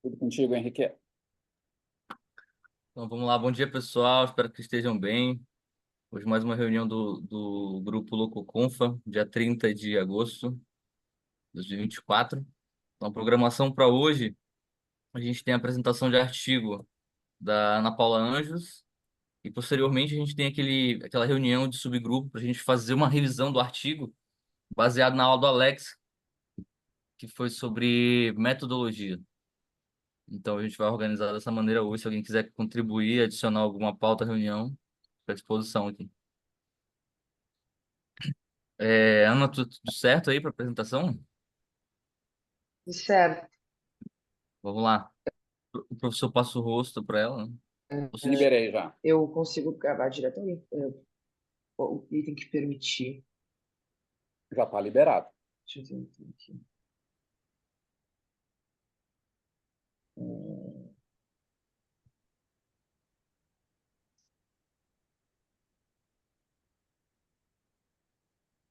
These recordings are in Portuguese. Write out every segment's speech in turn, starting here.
Tudo contigo, Henrique? Então vamos lá, bom dia pessoal, espero que estejam bem. Hoje mais uma reunião do grupo Lococonfa, dia 30 de agosto de 2024. Então, programação para hoje, a gente tem a apresentação de artigo da Ana Paula Anjos e posteriormente a gente tem aquela reunião de subgrupo para a gente fazer uma revisão do artigo baseado na aula do Alex, que foi sobre metodologia. Então a gente vai organizar dessa maneira hoje. Se alguém quiser contribuir, adicionar alguma pauta à reunião, fica à disposição aqui. Ana, tudo certo aí para apresentação? Certo. Vamos lá. O professor passa o rosto para ela, né? Liberei já. Eu consigo gravar diretamente. O item que permitir. Já está liberado. Deixa eu ver aqui.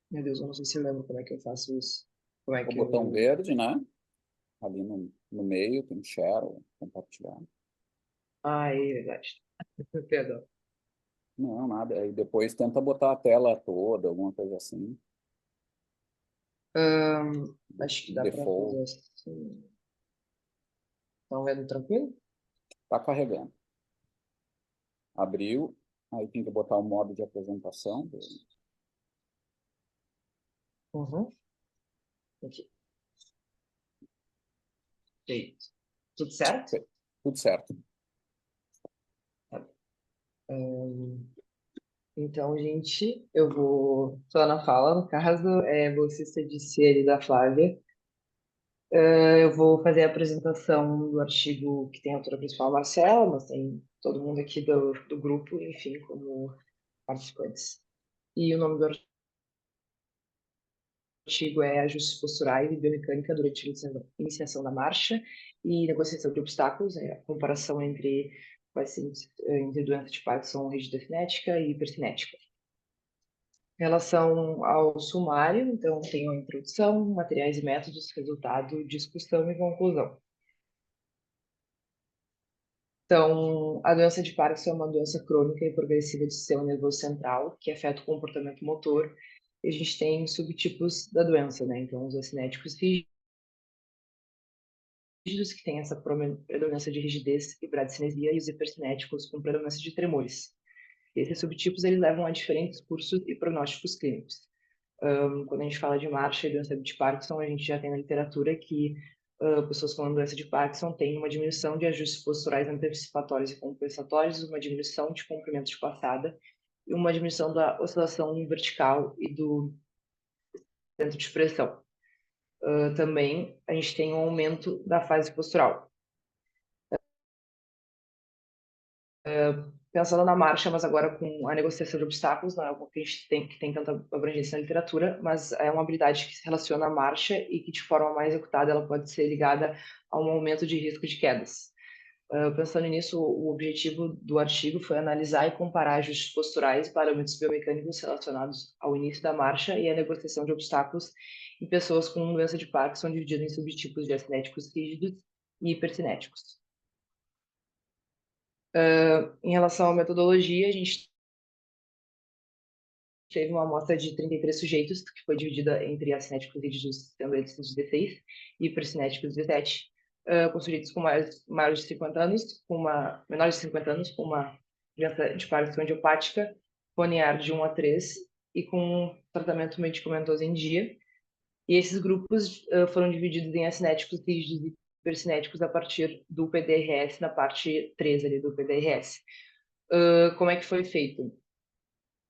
Meu Deus, eu não sei se eu lembro como é que eu faço isso. Como é O que botão eu... verde, né? Ali no meio tem share, compartilhar. Ah, é verdade. Perdão. Não, nada. Aí depois tenta botar a tela toda, alguma coisa assim. Acho que dá para Default. fazer assim. Estão vendo tranquilo? Está carregando. Abriu. Aí tem que botar o modo de apresentação. Uhum. Aqui. Feito. Tudo certo? Tudo certo. Tá. Então, gente, eu vou... Estou na fala, no caso, bolsista de ciência da Flávia. Eu vou fazer a apresentação do artigo que tem a autora principal, Marcela, mas tem todo mundo aqui do grupo, enfim, como participantes. E o nome do artigo é Ajustes Posturais e Biomecânica durante a iniciação da marcha e negociação de obstáculos, a comparação entre pacientes entre doença de Parkinson, rigidez cinética e hipercinética. Em relação ao sumário, então, tem a introdução, materiais e métodos, resultado, discussão e conclusão. Então, a doença de Parkinson é uma doença crônica e progressiva do sistema nervoso central, que afeta o comportamento motor, e a gente tem subtipos da doença, né? Então, os acinéticos rígidos, que têm essa predominância de rigidez e bradicinesia, e os hipercinéticos com predominância de tremores. Esses subtipos, eles levam a diferentes cursos e prognósticos clínicos. Quando a gente fala de marcha e doença de Parkinson, a gente já tem na literatura que pessoas com doença de Parkinson têm uma diminuição de ajustes posturais antecipatórios e compensatórios, uma diminuição de comprimento de passada e uma diminuição da oscilação vertical e do centro de pressão. Também a gente tem um aumento da fase postural. Pensando na marcha, mas agora com a negociação de obstáculos, não é algo que a gente tem tanta abrangência na literatura, mas é uma habilidade que se relaciona à marcha e que, de forma mais executada, ela pode ser ligada a um aumento de risco de quedas. Pensando nisso, o objetivo do artigo foi analisar e comparar ajustes posturais e parâmetros biomecânicos relacionados ao início da marcha e à negociação de obstáculos em pessoas com doença de Parkinson dividido em subtipos de acinéticos rígidos e hipercinéticos. Em relação à metodologia, a gente teve uma amostra de 33 sujeitos, que foi dividida entre acinéticos rígidos, sendo eles 16, e hipercinéticos 17, com sujeitos com maiores de 50 anos, menores de 50 anos, com uma doença de Parkinson idiopática, linear de 1 a 3, e com tratamento medicamentoso em dia. E esses grupos foram divididos em acinéticos rígidos e hipercinéticos a partir do PDRS, na parte 3 ali do PDRS. Como é que foi feito?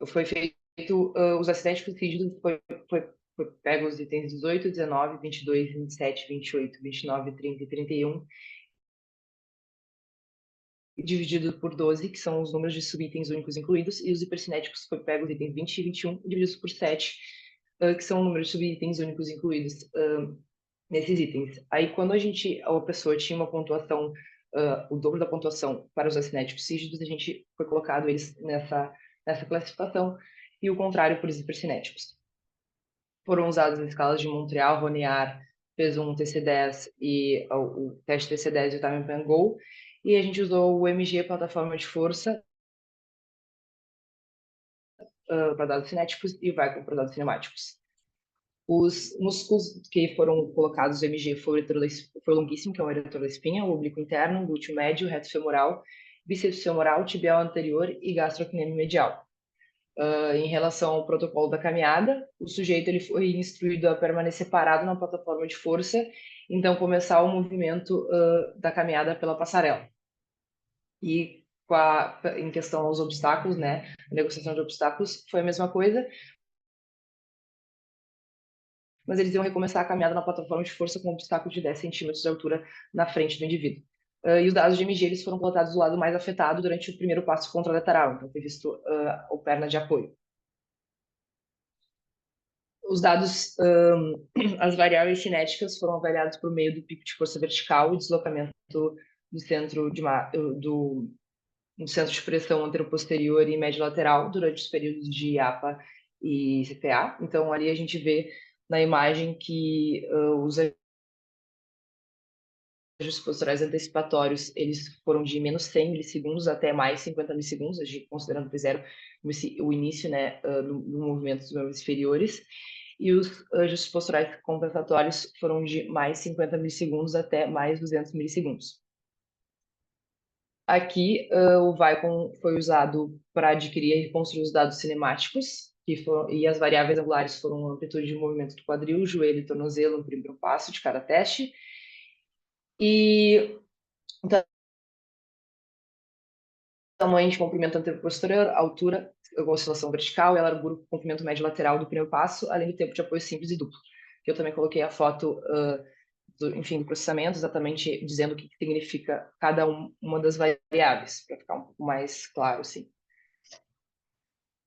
Foi feito os acinéticos rígidos, foi pego os itens 18, 19, 22, 27, 28, 29, 30 e 31, e dividido por 12, que são os números de subitens únicos incluídos, e os hipercinéticos foi pego os itens 20 e 21, divididos por 7, que são números de subitens únicos incluídos nesses itens. Aí, quando a pessoa tinha uma pontuação, o dobro da pontuação para os acinéticos rígidos, a gente foi colocado eles nessa classificação, e o contrário para os hipercinéticos. Foram usadas as escalas de Montreal, Roniar, FES1, TC10 e o teste TC10 e o Time and Go, e a gente usou o MG, plataforma de força, para dados cinéticos, e o Vicon para dados cinemáticos. Os músculos que foram colocados no MG foi longuíssimo, que é o eretor da espinha, o oblíquo interno, glúteo médio, reto femoral, bíceps femoral, tibial anterior e gastrocnêmio medial. Em relação ao protocolo da caminhada, o sujeito ele foi instruído a permanecer parado na plataforma de força, então começar o movimento da caminhada pela passarela. E em questão aos obstáculos, né, a negociação de obstáculos foi a mesma coisa, mas eles iam recomeçar a caminhada na plataforma de força com um obstáculo de 10 centímetros de altura na frente do indivíduo. E os dados de MG eles foram colocados do lado mais afetado durante o primeiro passo contralateral, então foi visto o perna de apoio. Os dados, as variáveis cinéticas foram avaliadas por meio do pico de força vertical e deslocamento do centro do centro de pressão anteroposterior e médio lateral durante os períodos de APA e CPA. Então, ali a gente vê na imagem que os ajustes posturais antecipatórios, eles foram de menos 100 milissegundos até mais 50 milissegundos, a gente considerando de zero o início, né, do movimento dos membros inferiores. E os ajustes posturais compensatórios foram de mais 50 milissegundos até mais 200 milissegundos. Aqui, o Vicon foi usado para adquirir e reconstruir os dados cinemáticos, e as variáveis angulares foram a amplitude de movimento do quadril, joelho e tornozelo no primeiro passo de cada teste. E tamanho de comprimento anteroposterior, altura, oscilação vertical e a largura do comprimento médio lateral do primeiro passo, além do tempo de apoio simples e duplo. Eu também coloquei a foto do processamento, exatamente dizendo o que significa cada uma das variáveis, para ficar um pouco mais claro, assim.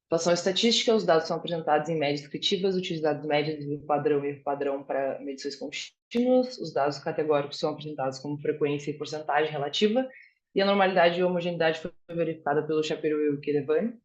Relação estatística, os dados são apresentados em médias descritivas, utilizados médias de padrão e erro padrão para medições contínuas. Os dados categóricos são apresentados como frequência e porcentagem relativa, e a normalidade e homogeneidade foi verificada pelo Shapiro e Kedevani.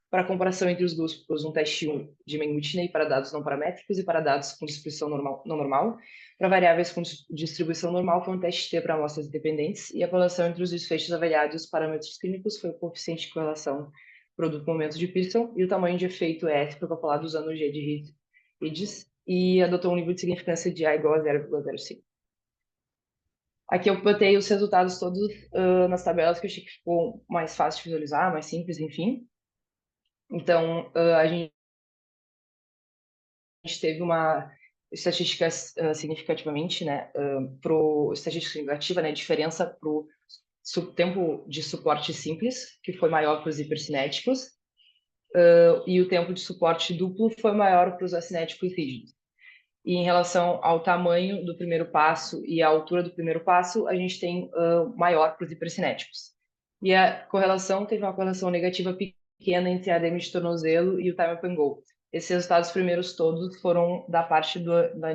Para comparação entre os grupos, um teste 1 de Mann-Whitney para dados não paramétricos e para dados com distribuição não normal. Para variáveis com distribuição normal, foi um teste T para amostras independentes, e a correlação entre os desfechos avaliados e os parâmetros clínicos foi o coeficiente de correlação produto-momento de Pearson, e o tamanho de efeito S foi calculado usando o G de Higgs, e adotou um nível de significância de A igual a 0,05. Aqui eu botei os resultados todos nas tabelas, que eu achei que ficou mais fácil de visualizar, mais simples, enfim. Então, a gente teve uma estatística significativamente, né, estatística significativa, né, diferença para o tempo de suporte simples, que foi maior para os hipercinéticos, e o tempo de suporte duplo foi maior para os acinéticos rígidos. E em relação ao tamanho do primeiro passo e à altura do primeiro passo, a gente tem maior para os hipercinéticos. E a correlação teve uma correlação negativa pequena entre a ADM de tornozelo e o time up and go. Esses resultados primeiros todos foram da parte da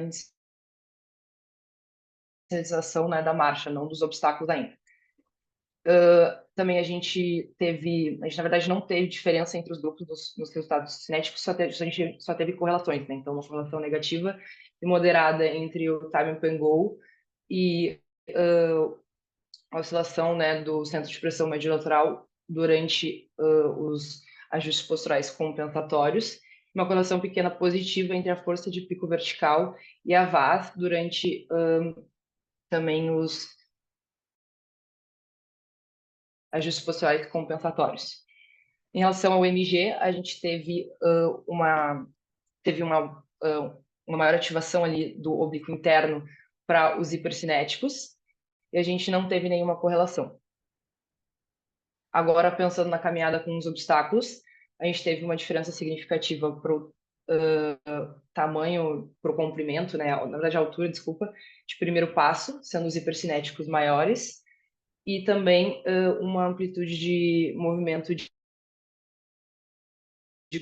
inicialização, né, da marcha, não dos obstáculos ainda. Também a gente na verdade não teve diferença entre os grupos nos resultados cinéticos, a gente só teve correlações, né? Então uma correlação negativa e moderada entre o time up and go e a oscilação, né, do centro de pressão médio lateral durante os ajustes posturais compensatórios, uma correlação pequena positiva entre a força de pico vertical e a VAS durante também os ajustes posturais compensatórios. Em relação ao MG, a gente teve uma maior ativação ali do oblíquo interno para os hipercinéticos, e a gente não teve nenhuma correlação. Agora, pensando na caminhada com os obstáculos, a gente teve uma diferença significativa para o tamanho, para o comprimento, né? Na verdade, a altura, desculpa, de primeiro passo, sendo os hipercinéticos maiores, e também uma amplitude de movimento de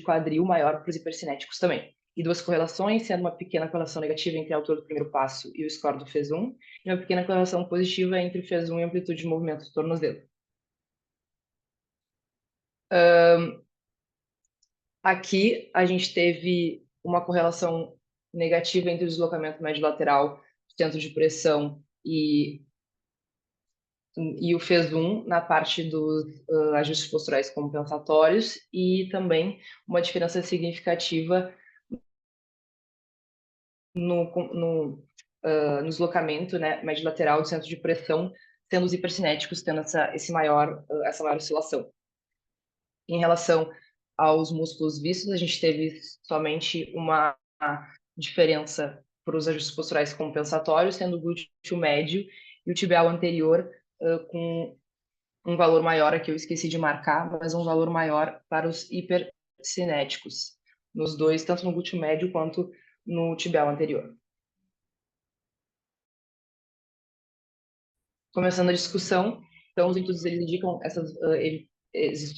quadril maior para os hipercinéticos também. E duas correlações, sendo uma pequena correlação negativa entre a altura do primeiro passo e o score do FES1, e uma pequena correlação positiva entre o FES1 e a amplitude de movimento do tornozelo. Aqui a gente teve uma correlação negativa entre o deslocamento médio lateral, centro de pressão e o FES1 na parte dos ajustes posturais compensatórios, e também uma diferença significativa no deslocamento, né, médio lateral do centro de pressão, sendo os hipercinéticos tendo essa maior oscilação. Em relação aos músculos vistos, a gente teve somente uma diferença para os ajustes posturais compensatórios, sendo o glúteo médio e o tibial anterior com um valor maior, aqui eu esqueci de marcar, mas um valor maior para os hipercinéticos, nos dois, tanto no glúteo médio quanto no tibial anterior. Começando a discussão, então os estudos eles indicam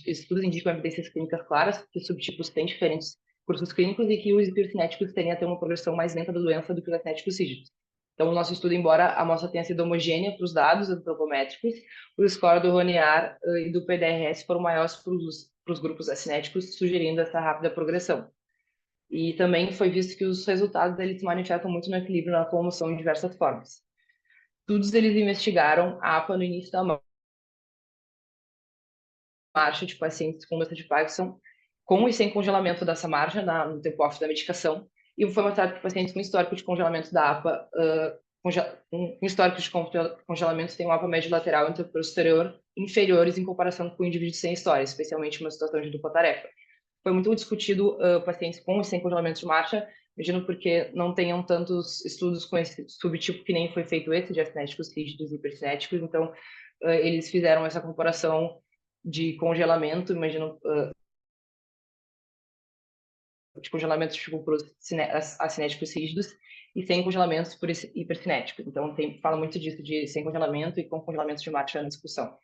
estudos indicam evidências clínicas claras que os subtipos têm diferentes cursos clínicos e que os hipercinéticos tendem a ter uma progressão mais lenta da doença do que os acinéticos rígidos. Então, o nosso estudo, embora a amostra tenha sido homogênea para os dados antropométricos, o score do RONIAR e do PDRS foram maiores para os grupos acinéticos, sugerindo essa rápida progressão. E também foi visto que os resultados eles se manifestam muito no equilíbrio na locomoção de diversas formas. Todos eles investigaram a APA no início da marcha de pacientes com doença de Parkinson, com e sem congelamento dessa marcha no tempo off da medicação, e foi mostrado que pacientes com histórico de congelamento da APA, com histórico de congelamento, têm um APA médio lateral e posterior inferiores em comparação com indivíduos sem história, especialmente uma situação de dupla tarefa. Foi muito discutido pacientes com e sem congelamento de marcha, imagino porque não tenham tantos estudos com esse subtipo que nem foi feito esse de acinéticos rígidos e hipercinéticos, então eles fizeram essa comparação de congelamento, imagino, de congelamento tipo por acinéticos rígidos e sem congelamentos por hipercinéticos. Então, fala muito disso de sem congelamento e com congelamento de marcha na discussão.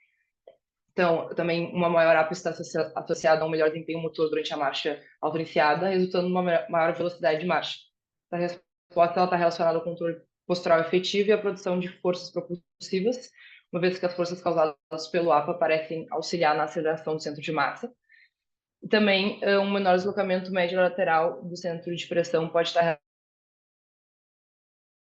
Então, também uma maior APA está associada a um melhor desempenho motor durante a marcha auto-iniciada, resultando numa maior velocidade de marcha. A resposta está relacionada ao controle postural efetivo e à produção de forças propulsivas, uma vez que as forças causadas pelo APA parecem auxiliar na aceleração do centro de massa. E também um menor deslocamento médio lateral do centro de pressão pode estar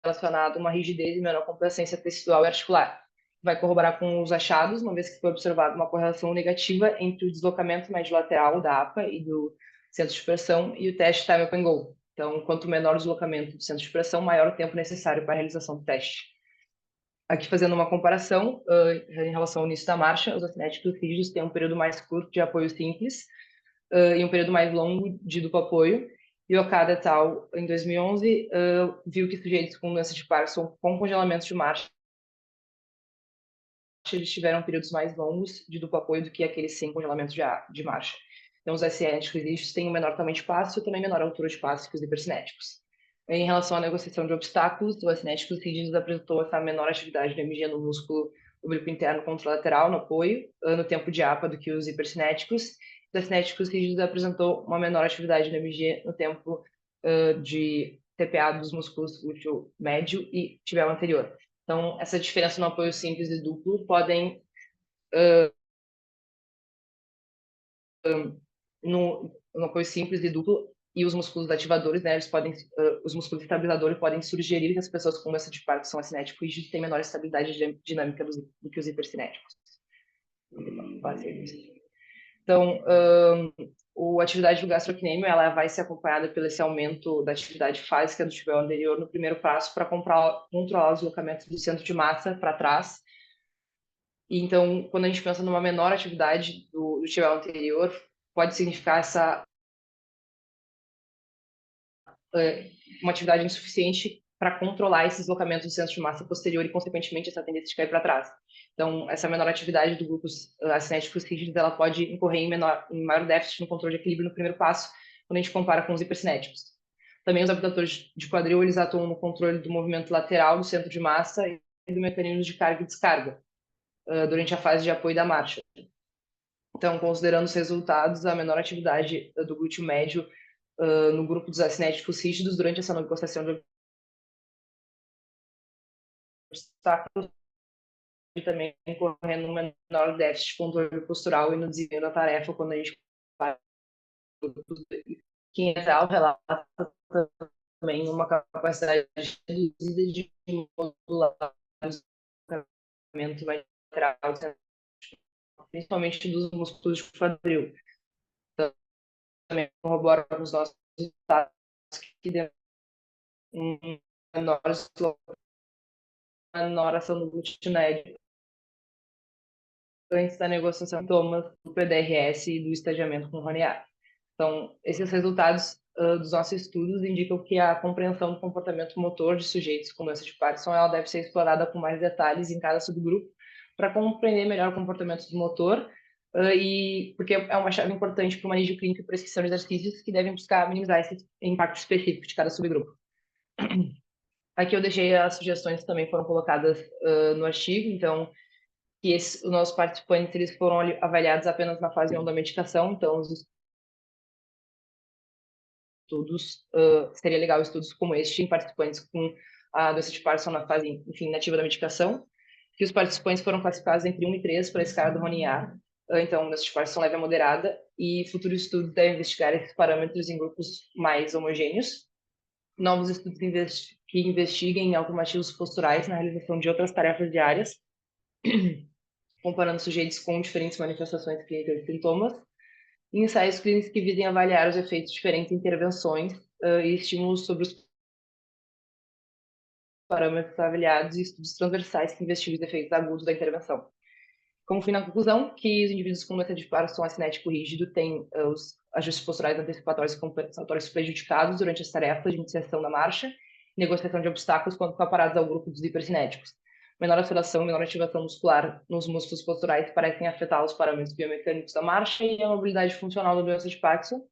relacionado a uma rigidez e menor complacência tecidual e articular. Vai corroborar com os achados, uma vez que foi observada uma correlação negativa entre o deslocamento médio lateral da APA e do centro de pressão e o teste time up and go. Então, quanto menor o deslocamento do centro de pressão, maior o tempo necessário para a realização do teste. Aqui, fazendo uma comparação em relação ao início da marcha, os acinéticos rígidos têm um período mais curto de apoio simples e um período mais longo de duplo apoio. E Okada et al., em 2011, viu que sujeitos com doença de Parkinson com congelamento de marcha, eles tiveram períodos mais longos de duplo apoio do que aqueles sem congelamento de marcha. Então, os acinéticos rígidos têm um menor tamanho de passo e também menor altura de passo que os hipercinéticos. Em relação à negociação de obstáculos, o acinéticos rígidos apresentou essa menor atividade de MG no músculo oblíquo interno contralateral, no apoio, no tempo de APA do que os hipercinéticos. Os acinéticos rígidos apresentou uma menor atividade de MG no tempo de TPA dos músculos glúteo médio e tibial anterior. Então, essa diferença no apoio simples e duplo podem no apoio simples e duplo e os músculos ativadores, né, eles podem, os músculos estabilizadores podem sugerir que as pessoas com doença de Parkinson acinético rígido têm menor estabilidade dinâmica do que os hipercinéticos. Então, a atividade do gastrocnêmio ela vai ser acompanhada pelo esse aumento da atividade fásica do tibial anterior no primeiro passo para controlar os deslocamentos do centro de massa para trás. E então, quando a gente pensa numa menor atividade do tibial anterior, pode significar uma atividade insuficiente para controlar esses deslocamentos do centro de massa posterior e, consequentemente, essa tendência de cair para trás. Então, essa menor atividade do grupos acinéticos rígidos, ela pode incorrer em maior déficit no controle de equilíbrio no primeiro passo, quando a gente compara com os hipercinéticos. Também os abdutores de quadril, eles atuam no controle do movimento lateral do centro de massa e do mecanismo de carga e descarga durante a fase de apoio da marcha. Então, considerando os resultados, a menor atividade do glúteo médio no grupo dos acinéticos rígidos durante essa negociação de obstáculos e também correndo um menor déficit de controle postural e no desempenho da tarefa quando a gente faz quem é relata também uma capacidade reduzida de modular o deslocamento mais lateral, principalmente dos músculos de quadril. Então, também corrobora com os nossos resultados que deu menor ação do glutinédio antes da negociação de sintomas do PDRS e do estagiamento com RNA. Então, esses resultados dos nossos estudos indicam que a compreensão do comportamento motor de sujeitos com doença de Parkinson ela deve ser explorada com mais detalhes em cada subgrupo para compreender melhor o comportamento do motor e porque é uma chave importante para o manejo clínico e prescrição de exercícios que devem buscar minimizar esse impacto específico de cada subgrupo. Aqui eu deixei as sugestões que também foram colocadas no artigo, então que os nossos participantes eles foram avaliados apenas na fase 1 da medicação, então os estudos, seria legal estudos como este em participantes com a doença de Parkinson na fase, enfim, nativa da medicação, que os participantes foram classificados entre 1 e 3 para a escala do RNA, então, doença de Parkinson leve a moderada, e futuros estudos devem investigar esses parâmetros em grupos mais homogêneos. Novos estudos que investiguem alternativos posturais na realização de outras tarefas diárias, comparando sujeitos com diferentes manifestações clínicas e sintomas, e ensaios clínicos que visem avaliar os efeitos de diferentes intervenções e estímulos sobre os parâmetros avaliados e estudos transversais que investigam os efeitos agudos da intervenção. Como fim na conclusão, que os indivíduos com doença de Parkinson acinético rígido têm os ajustes posturais antecipatórios e compensatórios prejudicados durante as tarefas de iniciação da marcha e negociação de obstáculos quando comparados ao grupo dos hipercinéticos. Menor aceleração e menor ativação muscular nos músculos posturais parecem afetar os parâmetros biomecânicos da marcha e a mobilidade funcional da doença de Parkinson,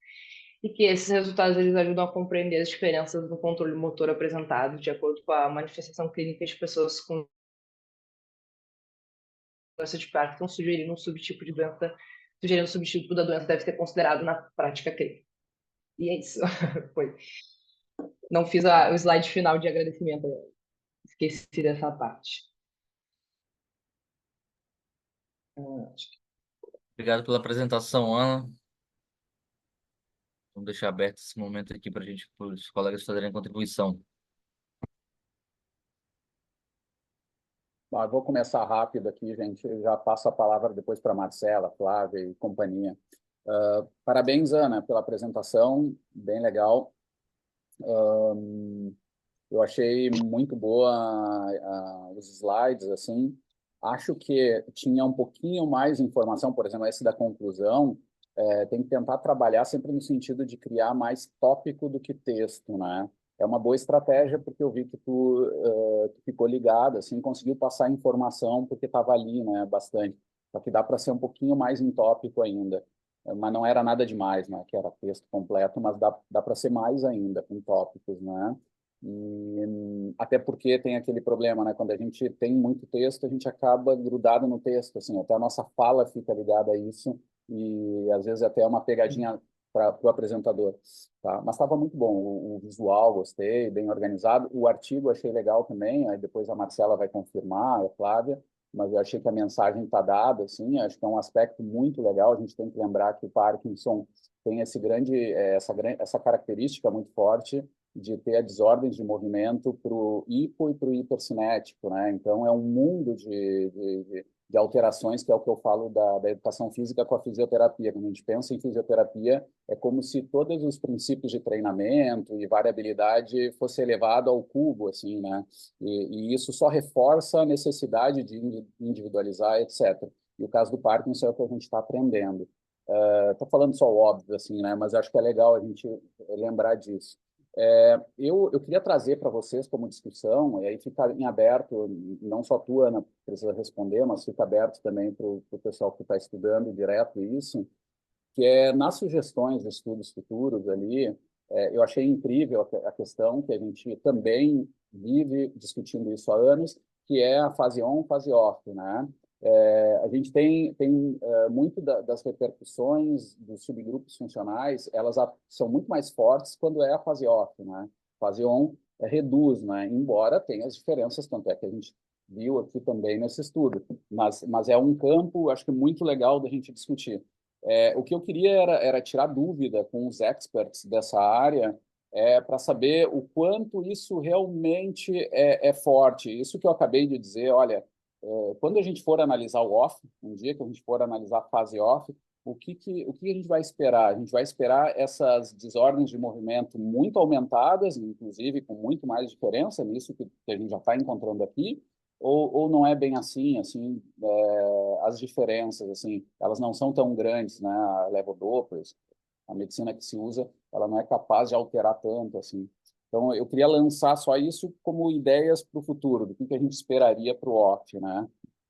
e que esses resultados eles ajudam a compreender as diferenças no controle motor apresentado de acordo com a manifestação clínica de pessoas com doença de Parkinson, sugerindo um subtipo de doença, sugerindo um subtipo da doença deve ser considerado na prática clínica. E é isso. Foi. Não fiz o slide final de agradecimento, esqueci dessa parte. Obrigado pela apresentação, Ana. Vamos deixar aberto esse momento aqui para os colegas fazerem a contribuição. Bom, eu vou começar rápido aqui, gente. Eu já passo a palavra depois para a Marcela, Flávia e companhia. Parabéns, Ana, pela apresentação, bem legal. Eu achei muito boa os slides, assim. Acho que tinha um pouquinho mais de informação, por exemplo, esse da conclusão, tem que tentar trabalhar sempre no sentido de criar mais tópico do que texto, né? É uma boa estratégia, porque eu vi que tu ficou ligado, assim, conseguiu passar informação, porque estava ali, né, bastante. Só que dá para ser um pouquinho mais em tópico ainda. Mas não era nada demais, né, que era texto completo, mas dá para ser mais ainda, com tópicos, né? E até porque tem aquele problema, né? Quando a gente tem muito texto, a gente acaba grudado no texto, assim, até a nossa fala fica ligada a isso, e às vezes até é uma pegadinha para o apresentador, tá? Mas estava muito bom, o visual gostei, bem organizado, o artigo achei legal também, aí depois a Marcela vai confirmar, a Flávia, mas eu achei que a mensagem está dada, assim, acho que é um aspecto muito legal, a gente tem que lembrar que o Parkinson tem essa característica muito forte de ter desordens de movimento para o hipo e para o hipercinético, né? Então, é um mundo de alterações, que é o que eu falo da educação física com a fisioterapia. Quando a gente pensa em fisioterapia, é como se todos os princípios de treinamento e variabilidade fosse elevado ao cubo, assim, né? E isso só reforça a necessidade de individualizar, etc. E o caso do Parkinson é o que a gente está aprendendo. Estou falando só óbvio, assim, né? Mas acho que é legal a gente lembrar disso. Eu queria trazer para vocês como discussão, e aí fica em aberto, não só tu, Ana, precisa responder, mas fica aberto também para o pessoal que está estudando direto isso, que é nas sugestões de estudos futuros ali, eu achei incrível a questão que a gente também vive discutindo isso há anos, que é a fase on, fase off, né? A gente tem muito das repercussões dos subgrupos funcionais, elas são muito mais fortes quando é a fase off, né? Fase on reduz, né? Embora tenha as diferenças, tanto é que a gente viu aqui também nesse estudo, mas é um campo, acho que muito legal da gente discutir. O que eu queria era tirar dúvida com os experts dessa área, para saber o quanto isso realmente é forte. Isso que eu acabei de dizer, olha, quando a gente for analisar o off, um dia que a gente for analisar a fase off, o que a gente vai esperar? A gente vai esperar essas desordens de movimento muito aumentadas, inclusive com muito mais diferença nisso que a gente já está encontrando aqui, ou não é bem assim, as diferenças, assim, elas não são tão grandes, né? A levodopas, a medicina que se usa, ela não é capaz de alterar tanto, assim. Então, eu queria lançar só isso como ideias para o futuro, do que a gente esperaria para o off, né?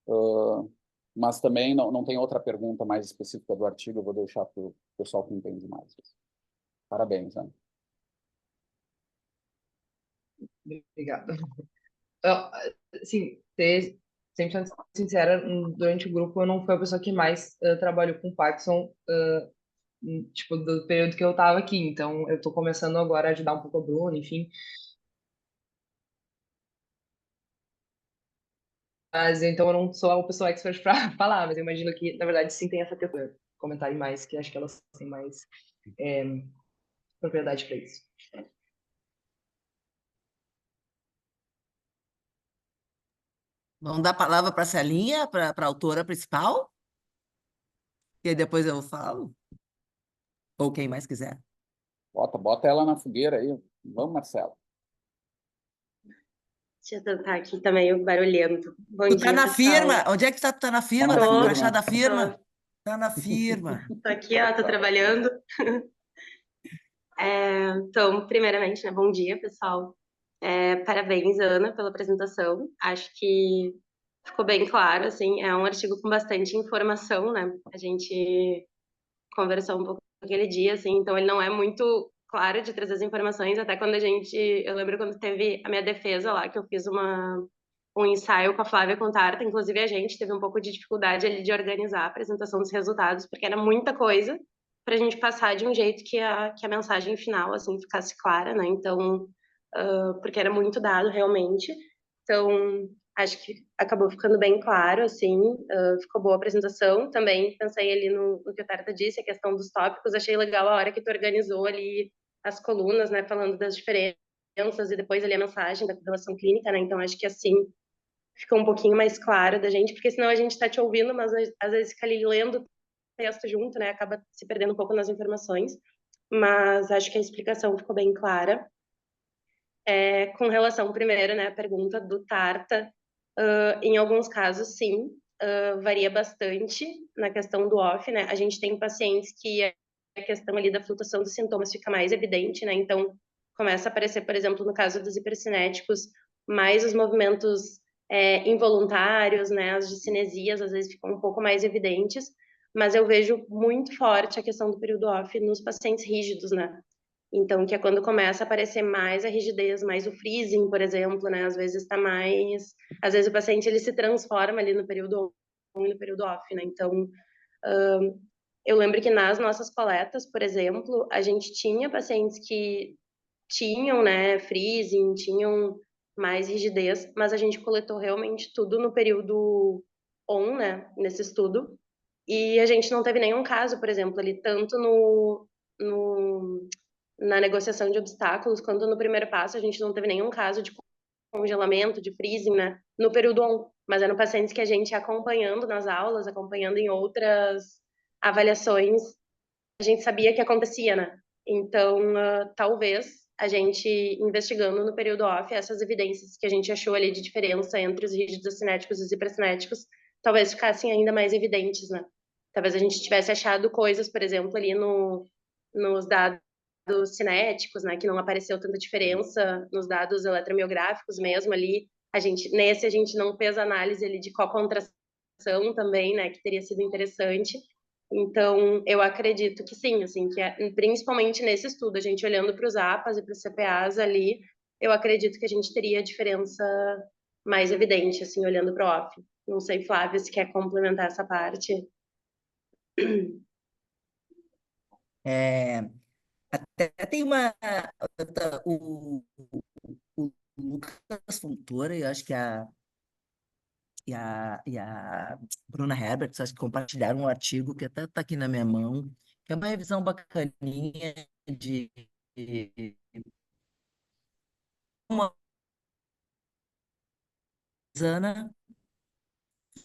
Uh, mas também não tem outra pergunta mais específica do artigo, eu vou deixar para o pessoal que entende mais. Parabéns, Ana. Obrigada. Assim, ser 100% sincera, durante o grupo eu não fui a pessoa que mais trabalhou com Parkinson, tipo, do período que eu estava aqui. Então, eu estou começando agora a ajudar um pouco a Bruna, enfim. Mas então eu não sou a pessoa expert para falar, mas eu imagino que, na verdade, sim tem essa questão. Comentarem mais, que acho que elas têm mais é, propriedade para isso. Vamos dar a palavra para a Celinha, para a autora principal, e aí depois eu falo, ou quem mais quiser. Bota ela na fogueira aí. Vamos, Marcelo. Deixa eu tentar aqui, tá meio barulhento. Bom Tu tá dia, na pessoal. firma? Onde é que tu tá? Tu tá na firma? na Tá firma. encaixada a firma? Tô, Tá na firma. tô aqui, ó, tô trabalhando. Então, primeiramente, né, bom dia, pessoal. Parabéns, Ana, pela apresentação. Acho que ficou bem claro, assim, é um artigo com bastante informação, né? A gente conversou um pouco aquele dia, assim, então ele não é muito claro de trazer as informações, até quando eu lembro quando teve a minha defesa lá, que eu fiz um ensaio com a Flávia Contarta, inclusive a gente teve um pouco de dificuldade ali de organizar a apresentação dos resultados, porque era muita coisa para a gente passar de um jeito que a mensagem final, assim, ficasse clara, né, então, porque era muito dado, realmente, então, acho que acabou ficando bem claro, assim, ficou boa a apresentação. Também pensei ali no que a Tarta disse, a questão dos tópicos. Achei legal a hora que tu organizou ali as colunas, né, falando das diferenças e depois ali a mensagem da correlação clínica, né? Então, acho que assim fica um pouquinho mais claro da gente, porque senão a gente está te ouvindo, mas às vezes fica ali lendo o texto junto, né? Acaba se perdendo um pouco nas informações. Mas acho que a explicação ficou bem clara. Com relação, primeiro, né, a pergunta do Tarta, em alguns casos, sim, varia bastante na questão do off, né? A gente tem pacientes que a questão ali da flutuação dos sintomas fica mais evidente, né? Então, começa a aparecer, por exemplo, no caso dos hipercinéticos, mais os movimentos involuntários, né? As discinesias, às vezes, ficam um pouco mais evidentes, mas eu vejo muito forte a questão do período off nos pacientes rígidos, né? Então, que é quando começa a aparecer mais a rigidez, mais o freezing, por exemplo, né? Às vezes está mais... Às vezes o paciente, ele se transforma ali no período on e no período off, né? Então, eu lembro que nas nossas coletas, por exemplo, a gente tinha pacientes que tinham, né, freezing, tinham mais rigidez, mas a gente coletou realmente tudo no período on, né, nesse estudo, e a gente não teve nenhum caso, por exemplo, ali, tanto no na negociação de obstáculos, quando no primeiro passo a gente não teve nenhum caso de congelamento, de freezing, né, no período on, mas eram pacientes que a gente ia acompanhando nas aulas, acompanhando em outras avaliações, a gente sabia que acontecia, né? Então, talvez a gente investigando no período off essas evidências que a gente achou ali de diferença entre os rígidos cinéticos e os hipercinéticos, talvez ficassem ainda mais evidentes, né? Talvez a gente tivesse achado coisas, por exemplo, ali nos dados cinéticos, né, que não apareceu tanta diferença nos dados eletromiográficos mesmo ali. A gente não fez análise ali de co-contração também, né, que teria sido interessante. Então, eu acredito que sim, assim, principalmente nesse estudo, a gente olhando para os APAs e para os CPAs ali, eu acredito que a gente teria diferença mais evidente, assim, olhando para o off. Não sei, Flávia, se quer complementar essa parte. É, até tem o Lucas Fontoura, eu acho que a Bruna Herbert, acho que compartilharam um artigo que até está aqui na minha mão, que é uma revisão bacaninha uma Ana,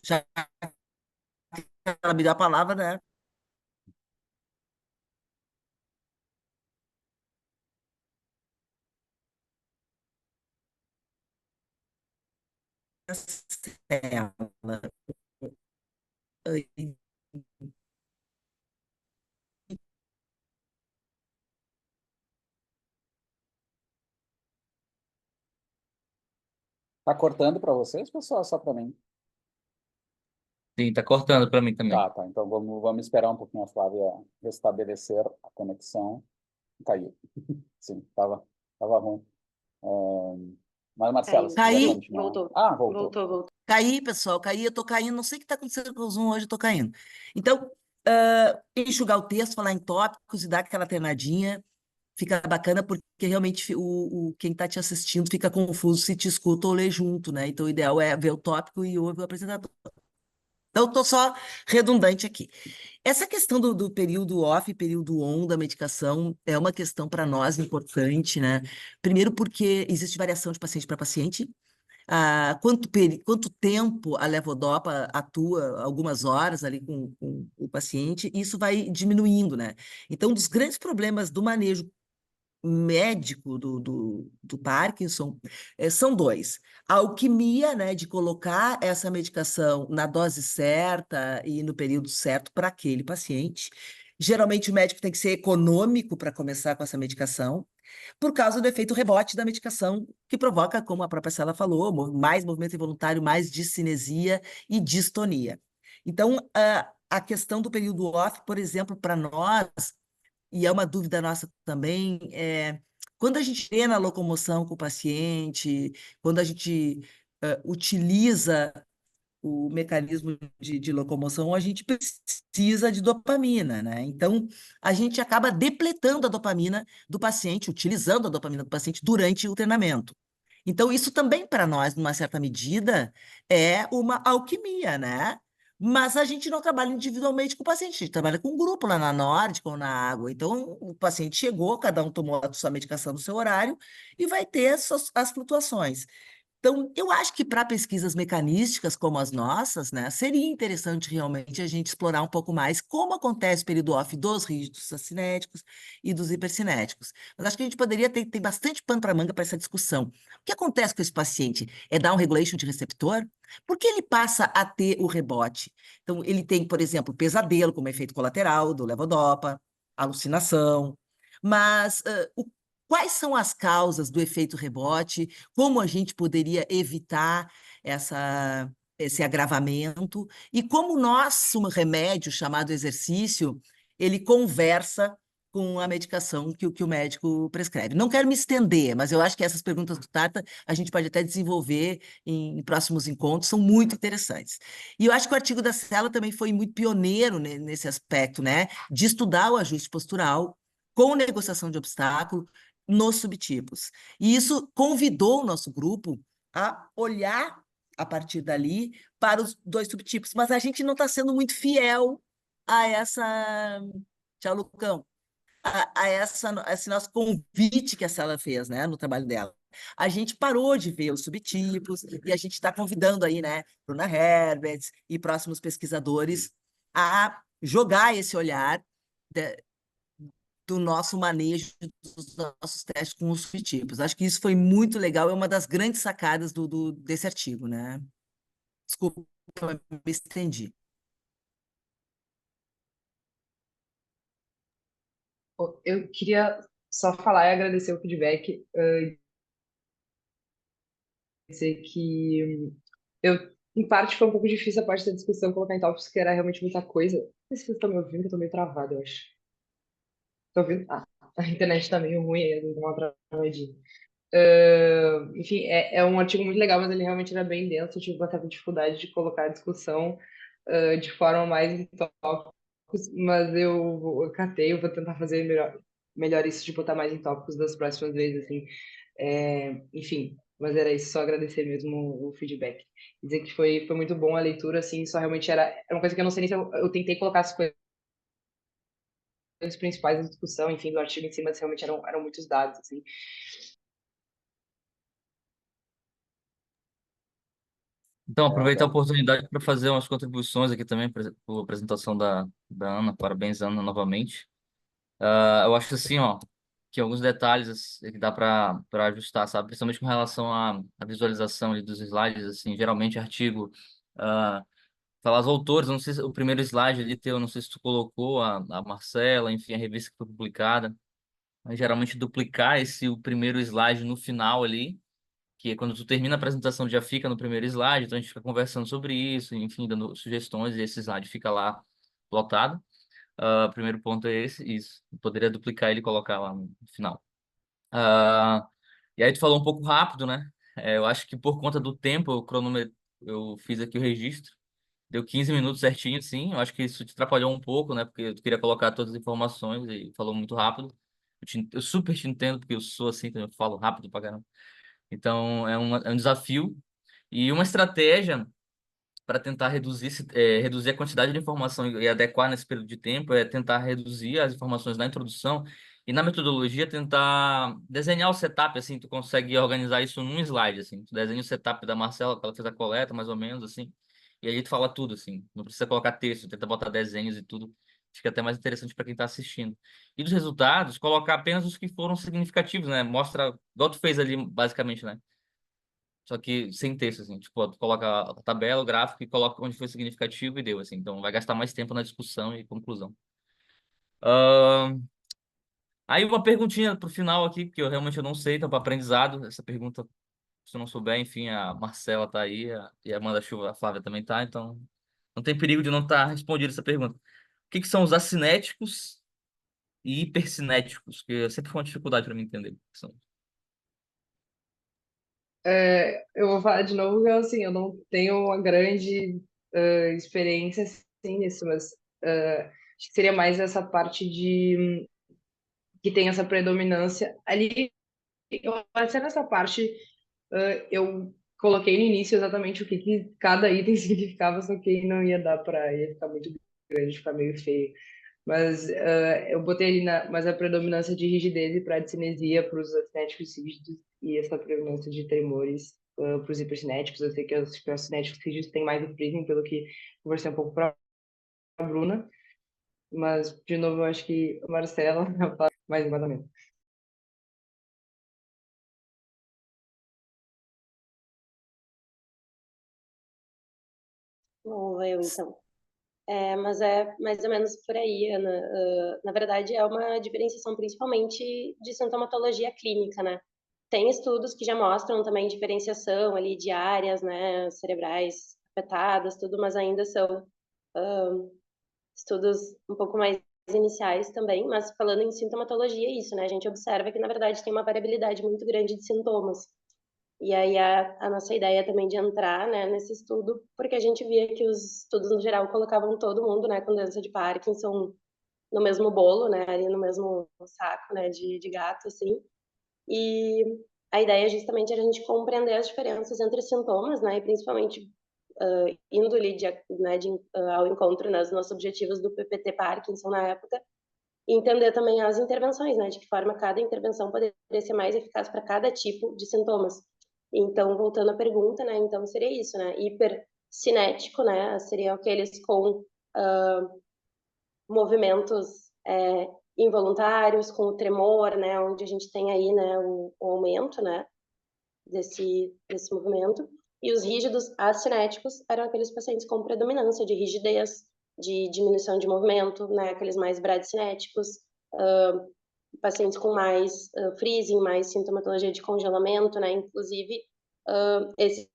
já que ela me deu a palavra, né? Ela. Tá cortando para vocês, pessoal? Só para mim? Sim, tá cortando para mim também. Tá, tá. Então vamos esperar um pouquinho a Flávia restabelecer a conexão. Caiu. Sim, tava ruim. Mas, Marcelo, Caiu. se quiser Caí, continuar. Voltou. Ah, voltou. Voltou. caí, pessoal, caí, eu tô caindo, não sei o que está acontecendo com o Zoom hoje, eu tô caindo. Então, enxugar o texto, falar em tópicos e dar aquela alternadinha, fica bacana porque realmente quem está te assistindo fica confuso se te escuta ou lê junto, né? Então, o ideal é ver o tópico e ouvir o apresentador. Então, eu tô só redundante aqui. Essa questão do período off e período on da medicação é uma questão para nós importante, né? Primeiro porque existe variação de paciente para paciente. Quanto tempo a levodopa atua, algumas horas ali com o paciente, isso vai diminuindo, né? Então, um dos grandes problemas do manejo médico do Parkinson são dois. A alquimia, né, de colocar essa medicação na dose certa e no período certo para aquele paciente. Geralmente, o médico tem que ser econômico para começar com essa medicação, por causa do efeito rebote da medicação, que provoca, como a própria Sela falou, mais movimento involuntário, mais discinesia e distonia. Então, a questão do período off, por exemplo, para nós, e é uma dúvida nossa também, quando a gente vê na locomoção com o paciente, quando a gente utiliza o mecanismo de locomoção, a gente precisa de dopamina, né? Então, a gente acaba depletando a dopamina do paciente, utilizando a dopamina do paciente durante o treinamento. Então, isso também, para nós, numa certa medida, é uma alquimia, né? Mas a gente não trabalha individualmente com o paciente, a gente trabalha com um grupo lá na Nórdica ou na água. Então, o paciente chegou, cada um tomou a sua medicação no seu horário e vai ter as flutuações. Então, eu acho que para pesquisas mecanísticas como as nossas, né, seria interessante realmente a gente explorar um pouco mais como acontece o período off dos rígidos cinéticos e dos hipercinéticos. Mas acho que a gente poderia ter bastante pano para manga para essa discussão. O que acontece com esse paciente? É down regulation de receptor? Por que ele passa a ter o rebote? Então, ele tem, por exemplo, pesadelo como efeito colateral do levodopa, alucinação. Mas quais são as causas do efeito rebote? Como a gente poderia evitar esse agravamento? E como o nosso remédio, chamado exercício, ele conversa com a medicação que o médico prescreve. Não quero me estender, mas eu acho que essas perguntas do Tata a gente pode até desenvolver em próximos encontros, são muito interessantes. E eu acho que o artigo da Cela também foi muito pioneiro nesse aspecto, né? De estudar o ajuste postural com negociação de obstáculo, nos subtipos. E isso convidou o nosso grupo a olhar a partir dali para os dois subtipos, mas a gente não está sendo muito fiel a essa. Tchau, Lucão. A esse nosso convite que a Sala fez, né, no trabalho dela. A gente parou de ver os subtipos e a gente está convidando aí, né, Bruna Herbert e próximos pesquisadores a jogar esse olhar do nosso manejo dos nossos testes com os subtipos. Acho que isso foi muito legal, é uma das grandes sacadas desse artigo, né? Desculpa, me estendi. Eu queria só falar e agradecer o feedback, dizer que em parte, foi um pouco difícil a parte da discussão colocar em tópicos, que era realmente muita coisa. Não sei se vocês estão me ouvindo, que eu tô meio travada, eu acho. Estão ouvindo? Ah, a internet tá meio ruim, eu vou dar uma travadinha. Enfim, é um artigo muito legal, mas ele realmente era bem denso. Eu tive bastante dificuldade de colocar a discussão de forma mais em tópicos, mas eu catei, eu vou tentar fazer melhor isso, de botar mais em tópicos das próximas vezes, assim. Enfim, mas era isso, só agradecer mesmo o feedback. Dizer que foi muito bom a leitura, assim, só realmente era uma coisa que eu não sei nem se eu tentei colocar as coisas principais da discussão, enfim, do artigo em si, mas realmente eram muitos dados, assim. Então, aproveitar a oportunidade para fazer umas contribuições aqui também para a apresentação da Ana. Parabéns, Ana, novamente. Eu acho assim, ó, que alguns detalhes assim, que dá para ajustar, sabe? Principalmente com relação à visualização ali dos slides, assim, geralmente artigo, ah, falar os autores, eu não sei se o primeiro slide ali teu, não sei se tu colocou a Marcela, enfim, a revista que foi publicada, mas geralmente duplicar o primeiro slide no final ali, que é quando tu termina a apresentação já fica no primeiro slide, então a gente fica conversando sobre isso, enfim, dando sugestões e esse slide fica lá plotado. Primeiro ponto é esse, isso. Eu poderia duplicar ele e colocar lá no final. Ah, e aí tu falou um pouco rápido, né? Eu acho que por conta do tempo, eu fiz aqui o registro. Deu 15 minutos certinho, sim. Eu acho que isso te atrapalhou um pouco, né? Porque tu queria colocar todas as informações e falou muito rápido. Eu super te entendo, porque eu sou assim, então eu falo rápido pra caramba. Então é um desafio. E uma estratégia para tentar reduzir a quantidade de informação e adequar nesse período de tempo, é tentar reduzir as informações na introdução e na metodologia tentar desenhar o setup, assim, tu consegue organizar isso num slide, assim, tu desenha o setup da Marcela, que ela fez a coleta, mais ou menos, assim, e aí tu fala tudo, assim, não precisa colocar texto, tenta botar desenhos e tudo, fica até mais interessante para quem está assistindo. E dos resultados, colocar apenas os que foram significativos, né, mostra, igual tu fez ali, basicamente, né, só que sem texto, assim, tipo, tu coloca a tabela, o gráfico e coloca onde foi significativo e deu, assim. Então vai gastar mais tempo na discussão e conclusão. Ahn, Aí uma perguntinha pro final aqui, porque eu realmente não sei, então para aprendizado, essa pergunta, se eu não souber, enfim, a Marcela tá aí, e a Amanda Chuva, a Flávia também tá, então não tem perigo de não estar respondida essa pergunta. O que são os acinéticos e hipercinéticos? Que sempre foi uma dificuldade para mim entender. Eu vou falar de novo que assim, eu não tenho uma grande experiência assim, nisso, mas acho que seria mais essa parte de que tem essa predominância ali. Eu até nessa parte eu coloquei no início exatamente o que cada item significava, só que não ia dar para ia ficar muito grande, ficar meio feio. Mas eu botei ali mas a predominância de rigidez e pradicinesia para os acinéticos rígidos e essa predominância de tremores para os hipercinéticos. Eu sei que os cinéticos rígidos têm mais o freezing, pelo que conversei um pouco para a Bruna. Mas, de novo, eu acho que a Marcela fala mais embasamento. Vou eu, então. Mas é mais ou menos por aí, Ana. Na verdade, é uma diferenciação principalmente de sintomatologia clínica, né? Tem estudos que já mostram também diferenciação ali de áreas, né, cerebrais afetadas, tudo, mas ainda são estudos um pouco mais iniciais também, mas falando em sintomatologia, é isso, né? A gente observa que, na verdade, tem uma variabilidade muito grande de sintomas. E aí a nossa ideia também de entrar, né, nesse estudo, porque a gente via que os estudos no geral colocavam todo mundo, né, com doença de Parkinson no mesmo bolo, né, ali no mesmo saco, né, de gato, assim. E a ideia justamente era a gente compreender as diferenças entre sintomas, né, e principalmente indo ali ao encontro nos nossos objetivos do PPT Parkinson na época, e entender também as intervenções, né, de que forma cada intervenção poderia ser mais eficaz para cada tipo de sintomas. Então, voltando à pergunta, né, então seria isso, né, hipercinético, né, seria aqueles com movimentos involuntários, com o tremor, né, onde a gente tem aí, né, o aumento, né, desse movimento. E os rígidos acinéticos eram aqueles pacientes com predominância de rigidez, de diminuição de movimento, né, aqueles mais bradicinéticos, pacientes com mais freezing, mais sintomatologia de congelamento, né, inclusive esse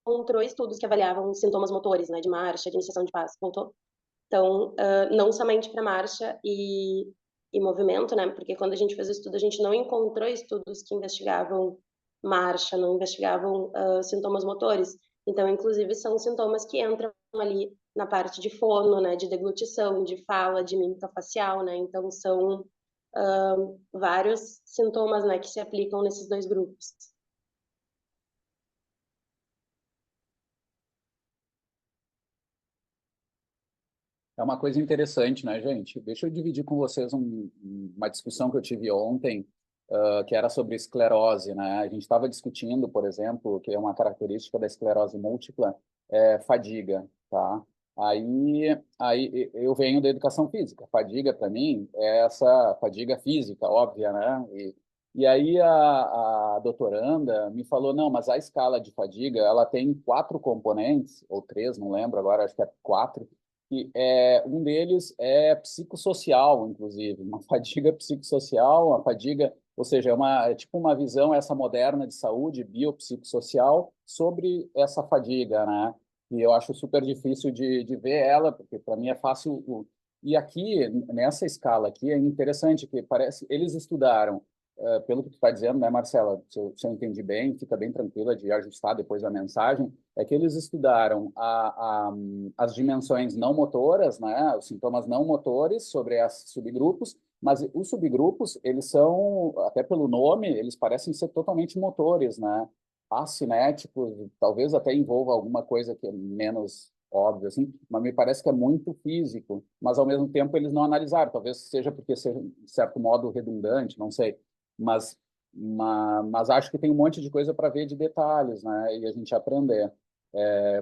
encontrou estudos que avaliavam sintomas motores, né, de marcha, de iniciação de passo, contou? Então, não somente para marcha e movimento, né, porque quando a gente fez o estudo, a gente não encontrou estudos que investigavam marcha, não investigavam sintomas motores. Então, inclusive, são sintomas que entram ali na parte de fono, né, de deglutição, de fala, de mímica facial, né, então são vários sintomas, né, que se aplicam nesses dois grupos. É uma coisa interessante, né, gente? Deixa eu dividir com vocês uma discussão que eu tive ontem, que era sobre esclerose, né? A gente estava discutindo, por exemplo, que é uma característica da esclerose múltipla, fadiga, tá? Aí eu venho da educação física. Fadiga, para mim, é essa fadiga física, óbvia, né? E aí a doutoranda me falou, não, mas a escala de fadiga, ela tem 4 componentes, ou 3, não lembro agora, acho que é 4, que um deles é psicossocial, inclusive, uma fadiga psicossocial, uma fadiga, ou seja, é tipo uma visão essa moderna de saúde biopsicossocial sobre essa fadiga, né? E eu acho super difícil de ver ela, porque para mim é fácil. E aqui, nessa escala aqui, é interessante que parece, eles estudaram, pelo que tu está dizendo, né, Marcela? Se eu entendi bem, fica bem tranquila de ajustar depois a mensagem, é que eles estudaram as dimensões não motoras, né, os sintomas não motores sobre esses subgrupos, mas os subgrupos, eles são, até pelo nome, eles parecem ser totalmente motores, né? Acinéticos, talvez até envolva alguma coisa que é menos óbvio, assim, mas me parece que é muito físico, mas ao mesmo tempo eles não analisaram, talvez seja porque seja, de certo modo, redundante, não sei, mas, mas acho que tem um monte de coisa para ver de detalhes, né, e a gente aprender.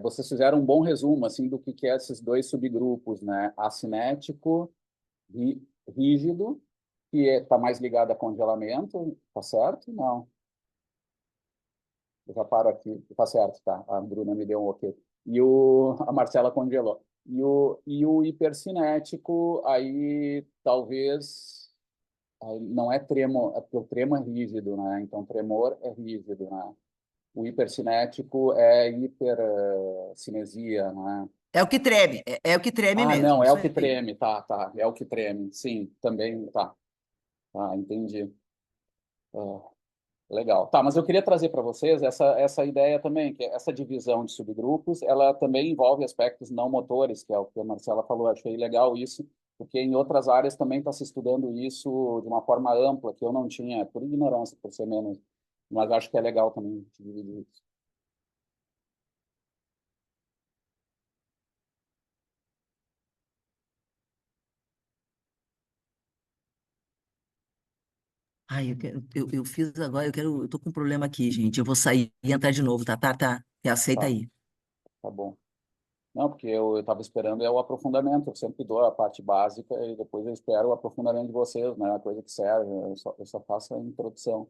Vocês fizeram um bom resumo, assim, do que é esses dois subgrupos, né, acinético, rígido, que está mais ligado a congelamento, tá certo? Não. Eu já paro aqui, tá certo, tá. A Bruna me deu um ok. A Marcela congelou. E o hipercinético, aí talvez aí não é tremor, é porque o tremor é rígido, né? Então, tremor é rígido, né? O hipercinético é hipercinesia, né? É o que treme, é o que treme Ah, mesmo, não, é isso o que aí. treme, tá, é o que treme, sim, também, tá, entendi. Ah, legal. Tá, mas eu queria trazer para vocês essa ideia também, que essa divisão de subgrupos, ela também envolve aspectos não motores, que é o que a Marcela falou. Achei legal isso, porque em outras áreas também está se estudando isso de uma forma ampla, que eu não tinha, por ignorância, por ser menos, mas acho que é legal também dividir isso. Ai, eu fiz agora, eu tô com um problema aqui, gente. Eu vou sair e entrar de novo, tá? Tá, tá. Aceita Tá, aí. tá bom. Não, porque eu estava esperando o aprofundamento. Eu sempre dou a parte básica e depois eu espero o aprofundamento de vocês, né? A coisa que serve. Eu só faço a introdução.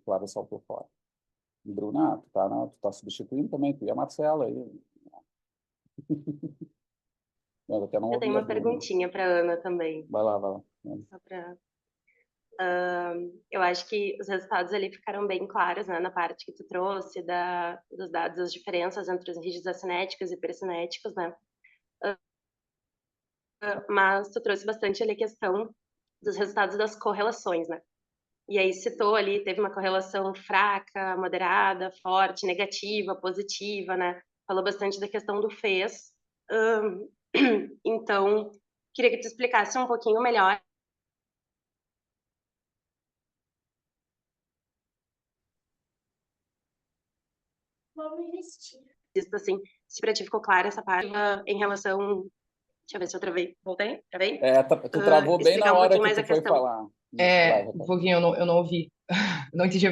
Claro, só por fora. E, Bruna, tu tá substituindo também, tu e a Marcela aí. Eu até não Eu tenho ouvi a uma Bruna. perguntinha para Ana também, Vai lá, vai lá. só para eu acho que os resultados ali ficaram bem claros, né, na parte que tu trouxe dos dados, as diferenças entre os rígidos acinéticos e pericinéticos, né? Mas tu trouxe bastante ali a questão dos resultados das correlações, né? E aí citou ali, teve uma correlação fraca, moderada, forte, negativa, positiva, né? Falou bastante da questão do fez. Ahn, Então, queria que tu explicasse um pouquinho melhor isso, assim, se pra ti ficou clara essa parte em relação. Deixa eu ver se eu travei. Voltei? Travei? Tu travou bem na Explicar um hora pouquinho que mais tu a foi questão. falar. Isso, vai, Um Raquel. pouquinho, eu não ouvi. Não entendi.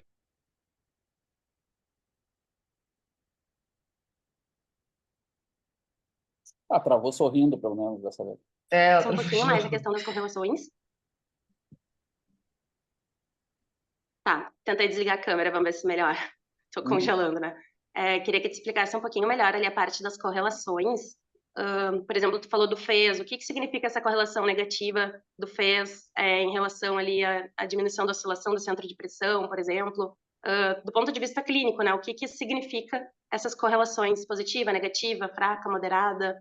Travou sorrindo, pelo menos, dessa vez. Ela Um travou pouquinho de mais a novo. questão das correlações. Tá, tentei desligar a câmera, vamos ver se melhora. Tô Uhum. congelando, né? Queria que te explicasse um pouquinho melhor ali a parte das correlações. Por exemplo, tu falou do FES, o que que significa essa correlação negativa do FES em relação ali à diminuição da oscilação do centro de pressão, por exemplo? Do ponto de vista clínico, né? O que que significa essas correlações positiva, negativa, fraca, moderada?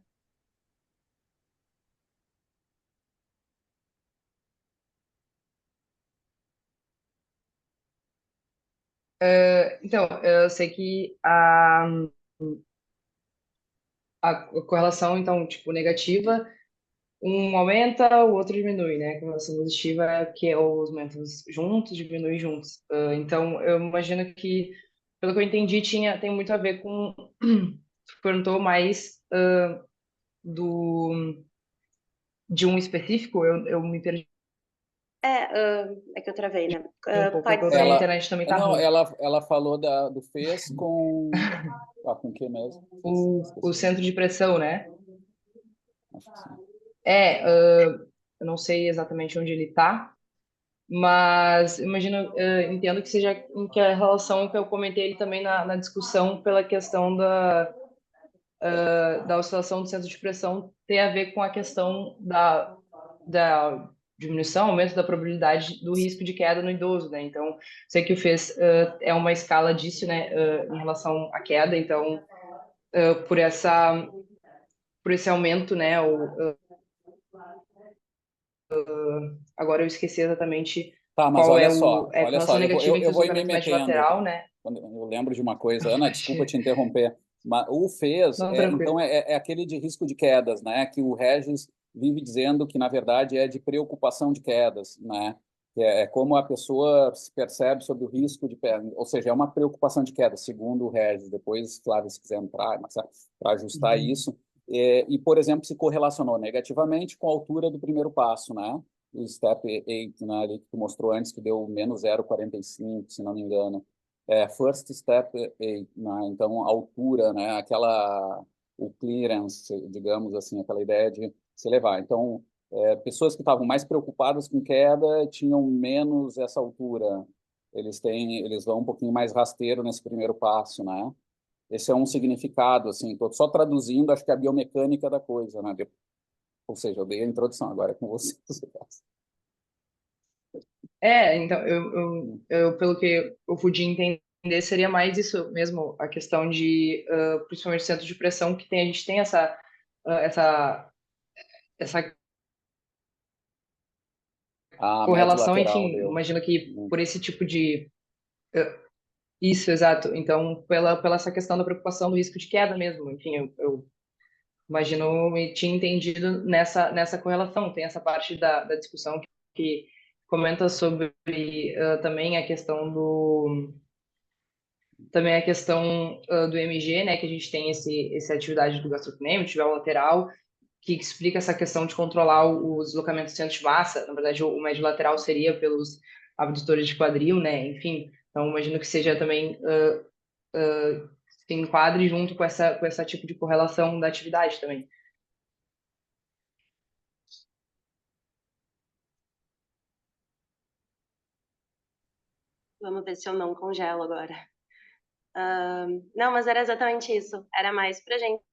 Então, eu sei que a correlação, então, tipo, negativa, um aumenta, o outro diminui, né? A correlação positiva é que os aumentos juntos diminuem juntos. Então, eu imagino que, pelo que eu entendi, tem muito a ver com, tu perguntou mais de um específico? Eu me perdi É que eu travei, né? um pouco, Pode porque a ser. internet também tá Não, ruim. ela falou do FES com... com o que mesmo? O centro de pressão, né? Acho que sim. Eu não sei exatamente onde ele está, mas imagino, entendo que seja em que a relação que eu comentei ele também na discussão pela questão da oscilação do centro de pressão tem a ver com a questão da diminuição, aumento da probabilidade do risco de queda no idoso, né? Então, sei que o FES é uma escala disso, né, em relação à queda, então, por esse aumento, né, agora eu esqueci exatamente Tá, mas qual é olha correlação só, negativa entre eu o vou ir me deslocamento médio metendo. lateral, né? Eu lembro de uma coisa, Ana, desculpa te interromper, mas o FES, Não, tranquilo. então, é aquele de risco de quedas, né? Que o Regis vive dizendo que, na verdade, é de preocupação de quedas, né? Que é como a pessoa se percebe sobre o risco de queda, ou seja, é uma preocupação de queda, segundo o Regis. Depois, Flávio, se quiser entrar, para ajustar isso. E, por exemplo, se correlacionou negativamente com a altura do primeiro passo, né? O Step 8, né, ali que tu mostrou antes, que deu menos 0,45, se não me engano. First Step 8, né? Então, a altura, né? O clearance, digamos assim, aquela ideia de se elevar. Então, pessoas que estavam mais preocupadas com queda tinham menos essa altura. Eles vão um pouquinho mais rasteiro nesse primeiro passo, né? Esse é um significado, assim, estou só traduzindo, acho que é a biomecânica da coisa, né? Ou seja, eu dei a introdução, agora é com vocês. Então, pelo que eu pude entender, seria mais isso mesmo, a questão de, principalmente centro de pressão, que a gente tem essa Médio correlação, lateral, enfim, deu. imagino que por esse tipo de... Isso, exato. Então, pela essa questão da preocupação do risco de queda mesmo, enfim, eu imagino e tinha entendido nessa correlação. Tem essa parte da discussão que comenta sobre também a questão do MG, né, que a gente tem essa atividade do gastrocnêmio, tibial lateral, que explica essa questão de controlar o deslocamento do centro de massa. Na verdade, o médio lateral seria pelos abdutores de quadril, né, enfim. Então, imagino que seja também se enquadre junto com essa tipo de correlação da atividade também. Vamos ver se eu não congelo agora. Não, mas era exatamente isso. Era mais pra gente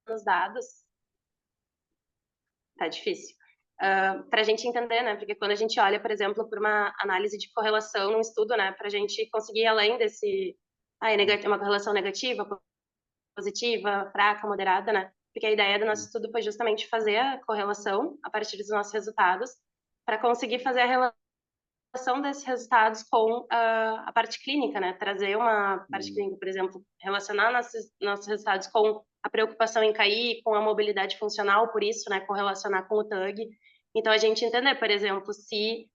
nos dados. Tá difícil. Para a gente entender, né? Porque quando a gente olha, por exemplo, por uma análise de correlação num estudo, né? Para a gente conseguir além desse... uma correlação negativa, positiva, fraca, moderada, né? Porque a ideia do nosso estudo foi justamente fazer a correlação a partir dos nossos resultados para conseguir fazer a relação desses resultados com a parte clínica, né? Trazer uma parte clínica, por exemplo, relacionar nossos resultados com a preocupação em cair, com a mobilidade funcional, por isso, né? Correlacionar com o TUG. Então, a gente entender, por exemplo, se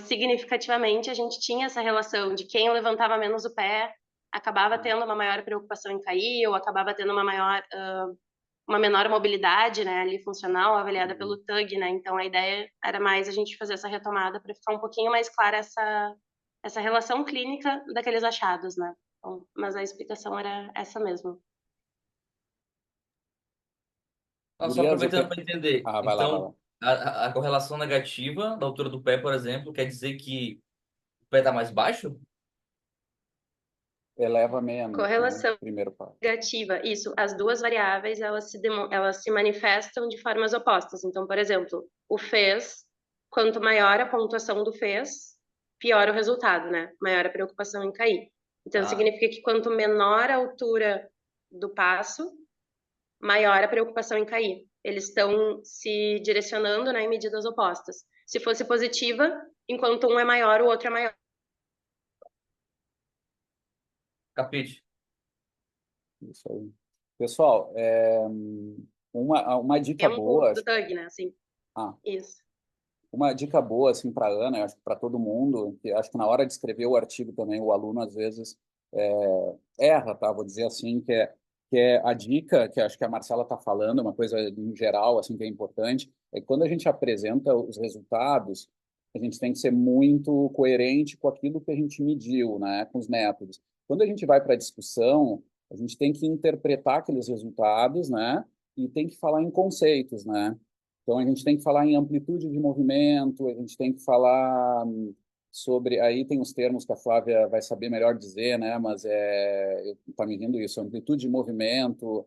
significativamente a gente tinha essa relação de quem levantava menos o pé acabava tendo uma maior preocupação em cair ou acabava tendo uma menor mobilidade, né, ali funcional, avaliada pelo TUG, né? Então a ideia era mais a gente fazer essa retomada para ficar um pouquinho mais clara essa relação clínica daqueles achados, né? Então, mas a explicação era essa mesmo. Só aproveitando para entender. Vai lá, vai lá. Então, a correlação negativa da altura do pé, por exemplo, quer dizer que o pé está mais baixo? Eleva menos, Correlação né? Primeiro passo. negativa, isso. As duas variáveis, elas se manifestam de formas opostas. Então, por exemplo, o FES, quanto maior a pontuação do FES, pior o resultado, né? Maior a preocupação em cair. Então, significa que quanto menor a altura do passo, maior a preocupação em cair. Eles estão se direcionando, né, em medidas opostas. Se fosse positiva, enquanto um é maior, o outro é maior. Capite. Isso aí. Pessoal, uma dica boa. Do TUG, né? Assim. Isso. Uma dica boa assim para a Ana, eu acho que para todo mundo, que acho que na hora de escrever o artigo também, o aluno às vezes erra, tá? Vou dizer assim, que é a dica que acho que a Marcela está falando, uma coisa em geral assim que é importante, é que quando a gente apresenta os resultados, a gente tem que ser muito coerente com aquilo que a gente mediu, né? Com os métodos. Quando a gente vai para a discussão, a gente tem que interpretar aqueles resultados, né? E tem que falar em conceitos, né? Então, a gente tem que falar em amplitude de movimento, a gente tem que falar sobre... Aí tem os termos que a Flávia vai saber melhor dizer, né? Mas tá me rindo isso, amplitude de movimento,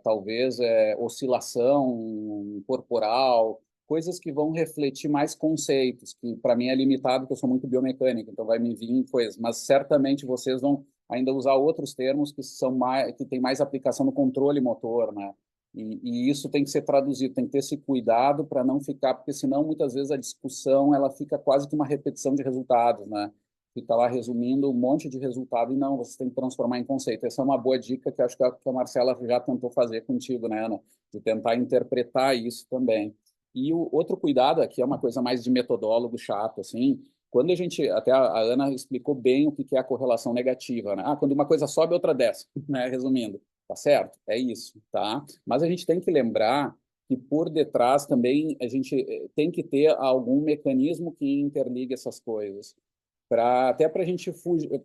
talvez oscilação corporal, coisas que vão refletir mais conceitos, que para mim é limitado, porque eu sou muito biomecânico, então vai me vir coisas, mas certamente vocês vão ainda usar outros termos que são mais, que tem mais aplicação no controle motor, né? E isso tem que ser traduzido, tem que ter esse cuidado para não ficar, porque senão muitas vezes a discussão ela fica quase que uma repetição de resultados, né? Fica lá resumindo um monte de resultado e não, você tem que transformar em conceito. Essa é uma boa dica que acho que a Marcela já tentou fazer contigo, né, Ana? De tentar interpretar isso também. E o outro cuidado aqui é uma coisa mais de metodólogo chato, assim, quando a gente, até a Ana explicou bem o que é a correlação negativa, né? Quando uma coisa sobe, a outra desce, né? Resumindo. Tá certo? É isso, tá? Mas a gente tem que lembrar que por detrás também a gente tem que ter algum mecanismo que interligue essas coisas. Até para a gente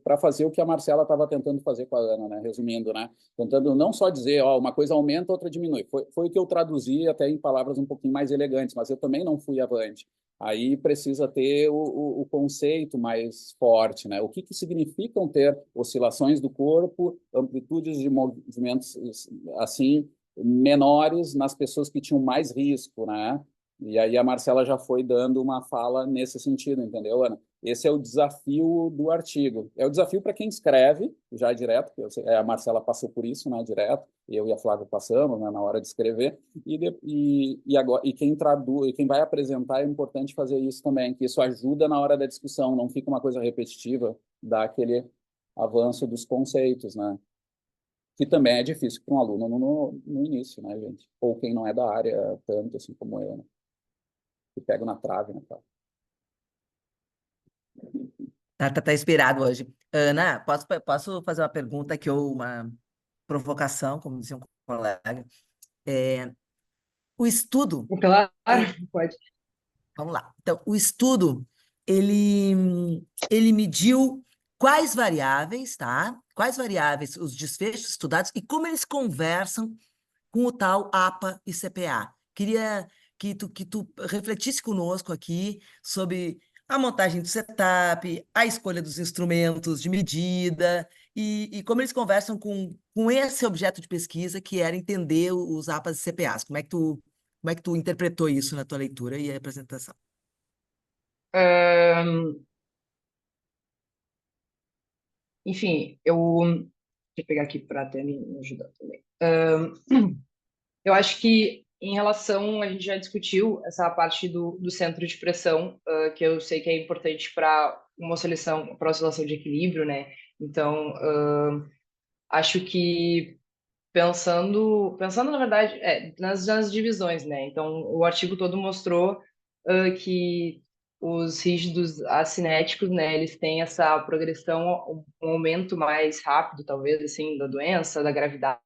para fazer o que a Marcela estava tentando fazer com a Ana, né? Resumindo, né? Tentando não só dizer, ó, uma coisa aumenta, outra diminui. Foi o que eu traduzi até em palavras um pouquinho mais elegantes, mas eu também não fui avante. Aí precisa ter o conceito mais forte, né? O que significam ter oscilações do corpo, amplitudes de movimentos assim menores nas pessoas que tinham mais risco, né? E aí a Marcela já foi dando uma fala nesse sentido, entendeu, Ana? Esse é o desafio do artigo. É o desafio para quem escreve, já direto, porque a Marcela passou por isso, né, direto, eu e a Flávia passamos, né, na hora de escrever, e quem traduz, quem vai apresentar, é importante fazer isso também, que isso ajuda na hora da discussão, não fica uma coisa repetitiva, dá aquele avanço dos conceitos, né? Que também é difícil para um aluno no início, né, gente? Ou quem não é da área tanto assim como eu, né? Que pega na trave, né, cara? Tá inspirado hoje. Ana, posso fazer uma pergunta aqui, ou uma provocação, como dizia um colega? O estudo, Claro, ele- pode. vamos lá. Então, o estudo, ele mediu quais variáveis, tá? Quais variáveis os desfechos estudados e como eles conversam com o tal APA e CPA. Queria que tu refletisse conosco aqui sobre a montagem do setup, a escolha dos instrumentos de medida e como eles conversam com esse objeto de pesquisa, que era entender os APAs e CPAs. Como é que tu interpretou isso na tua leitura e apresentação? Enfim, deixa eu pegar aqui para até me ajudar também. Eu acho que, em relação, a gente já discutiu essa parte do centro de pressão, que eu sei que é importante para uma oscilação, para oscilação de equilíbrio, né? Então, acho que pensando na verdade, nas divisões, né? Então, o artigo todo mostrou que os rígidos acinéticos, né, eles têm essa progressão, um aumento mais rápido, talvez, assim, da doença, da gravidade,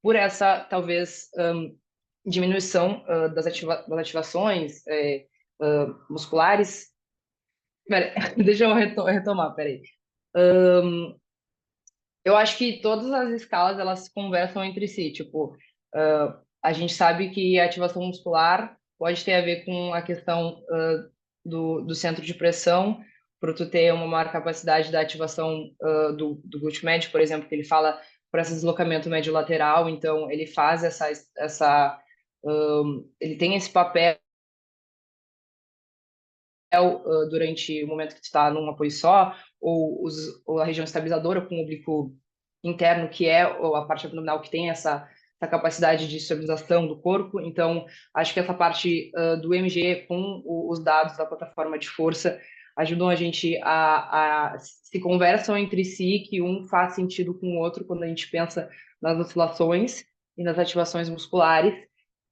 por essa, talvez, diminuição das ativações musculares. Pera, deixa eu retomar, peraí. Eu acho que todas as escalas, elas conversam entre si, tipo, a gente sabe que a ativação muscular pode ter a ver com a questão do centro de pressão, para tu ter uma maior capacidade da ativação do glúteo médio, por exemplo, que ele fala por esse deslocamento médio lateral, então ele faz ele tem esse papel durante o momento que tu está num apoio só, ou a região estabilizadora com o oblíquo interno, que é a parte abdominal que tem essa capacidade de estabilização do corpo. Então, acho que essa parte do MG com os dados da plataforma de força ajudam a gente a se conversam entre si, que um faz sentido com o outro quando a gente pensa nas oscilações e nas ativações musculares.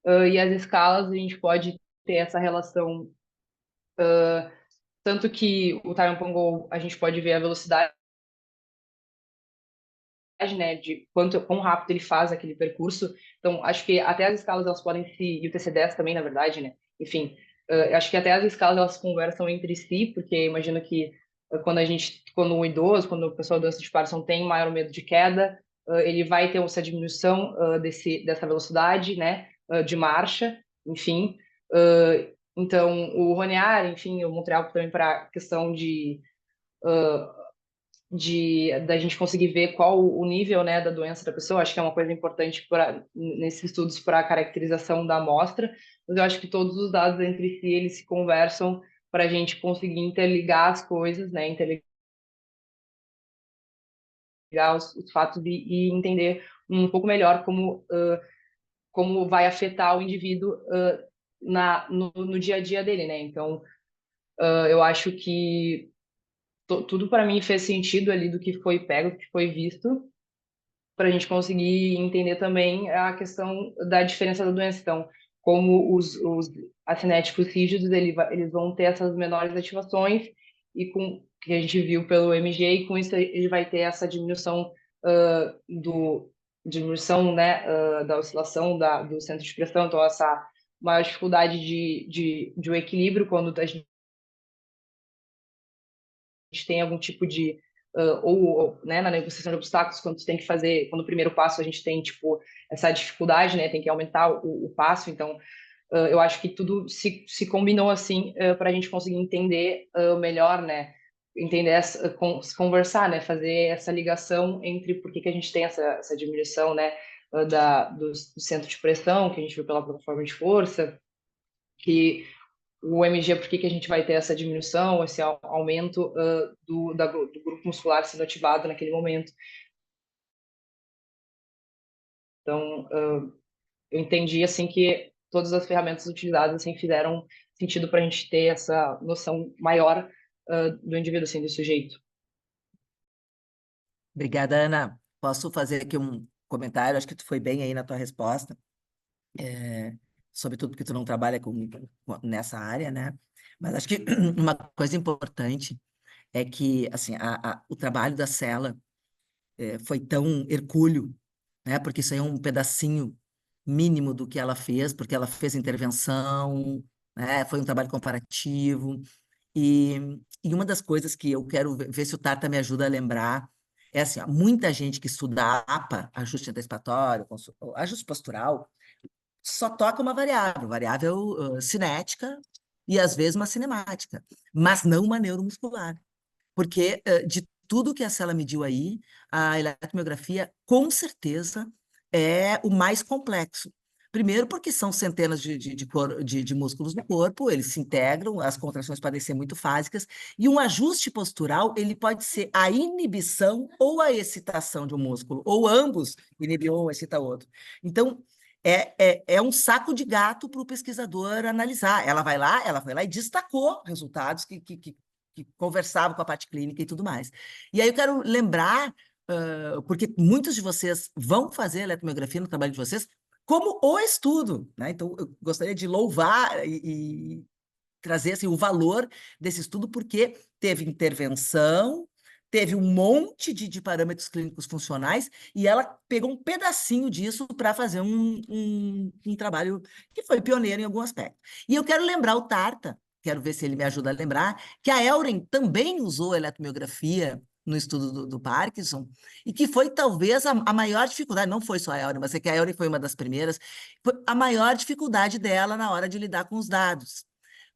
E as escalas, a gente pode ter essa relação tanto que o Time upon Goal, a gente pode ver a velocidade, né, de quão rápido ele faz aquele percurso. Então, acho que até as escalas elas podem se, e o TC10 também, na verdade, né? Enfim, acho que até as escalas elas conversam entre si, porque imagino que quando um idoso, quando o pessoal do doença de Parkinson tem maior medo de queda, ele vai ter essa diminuição dessa velocidade, né, de marcha, enfim. Então, o Roniar, enfim, o Montreal também para a questão da gente conseguir ver qual o nível, né, da doença da pessoa. Acho que é uma coisa importante nesses estudos para a caracterização da amostra, mas eu acho que todos os dados entre si, eles se conversam para a gente conseguir interligar as coisas, né, interligar os fatos e entender um pouco melhor como vai afetar o indivíduo no dia a dia dele, né? Então, eu acho que tudo para mim fez sentido ali do que foi pego, do que foi visto, para a gente conseguir entender também a questão da diferença da doença. Então, como os acinéticos rígidos, eles vão ter essas menores ativações, e com que a gente viu pelo MG, e com isso ele vai ter essa diminuição né, da oscilação do centro de pressão, então essa maior dificuldade de um equilíbrio quando a gente tem algum tipo de ou né, na negociação de obstáculos, quando tem que fazer, quando o primeiro passo a gente tem tipo essa dificuldade, né, tem que aumentar o passo. Então eu acho que tudo se combinou assim para a gente conseguir entender melhor, né, entender conversar, né, fazer essa ligação entre por que a gente tem essa diminuição, né, do centro de pressão que a gente viu pela plataforma de força, que o MG, por que a gente vai ter essa diminuição, esse aumento do grupo muscular sendo ativado naquele momento. Então, eu entendi assim que todas as ferramentas utilizadas assim fizeram sentido para a gente ter essa noção maior do indivíduo, assim, do sujeito. Obrigada, Ana. Posso fazer aqui um comentário? Acho que tu foi bem aí na tua resposta, sobretudo porque tu não trabalha nessa área, né? Mas acho que uma coisa importante é que assim, o trabalho da Cela foi tão hercúleo, né? Porque isso aí é um pedacinho mínimo do que ela fez, porque ela fez intervenção, né? Foi um trabalho comparativo. E uma das coisas que eu quero ver se o Tarta me ajuda a lembrar é assim, ó, muita gente que estuda APA, ajuste antecipatório, ajuste postural, só toca uma variável cinética e às vezes uma cinemática, mas não uma neuromuscular. Porque de tudo que a Cela mediu aí, a eletromiografia com certeza é o mais complexo. Primeiro, porque são centenas de músculos no corpo, eles se integram, as contrações podem ser muito fásicas, e um ajuste postural ele pode ser a inibição ou a excitação de um músculo, ou ambos inibem um ou excita o outro. Então, é um saco de gato para o pesquisador analisar. Ela foi lá e destacou resultados que conversavam com a parte clínica e tudo mais. E aí eu quero lembrar, porque muitos de vocês vão fazer eletromiografia no trabalho de vocês, como o estudo, né? Então, eu gostaria de louvar e trazer assim, o valor desse estudo, porque teve intervenção, teve um monte de parâmetros clínicos funcionais, e ela pegou um pedacinho disso para fazer um trabalho que foi pioneiro em algum aspecto. E eu quero lembrar o Tarta, quero ver se ele me ajuda a lembrar, que a Elren também usou eletromiografia no estudo do Parkinson, e que foi talvez a maior dificuldade, não foi só a Elren, mas é que a Elren foi uma das primeiras, foi a maior dificuldade dela na hora de lidar com os dados.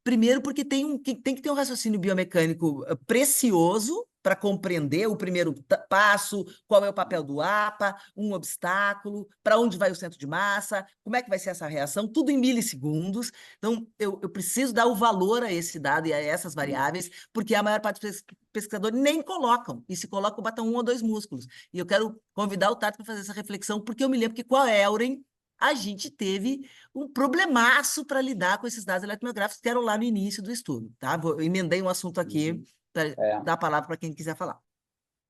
Primeiro, porque tem que ter um raciocínio biomecânico precioso para compreender o primeiro passo, qual é o papel do APA, um obstáculo, para onde vai o centro de massa, como é que vai ser essa reação, tudo em milissegundos. Então, eu preciso dar o valor a esse dado e a essas variáveis, porque a maior parte dos pesquisadores nem colocam, e se colocam, botam 1 ou 2 músculos. E eu quero convidar o Tato para fazer essa reflexão, porque eu me lembro que com a Elren, a gente teve um problemaço para lidar com esses dados eletromiográficos que eram lá no início do estudo, tá? Eu emendei um assunto aqui para dar a palavra para quem quiser falar.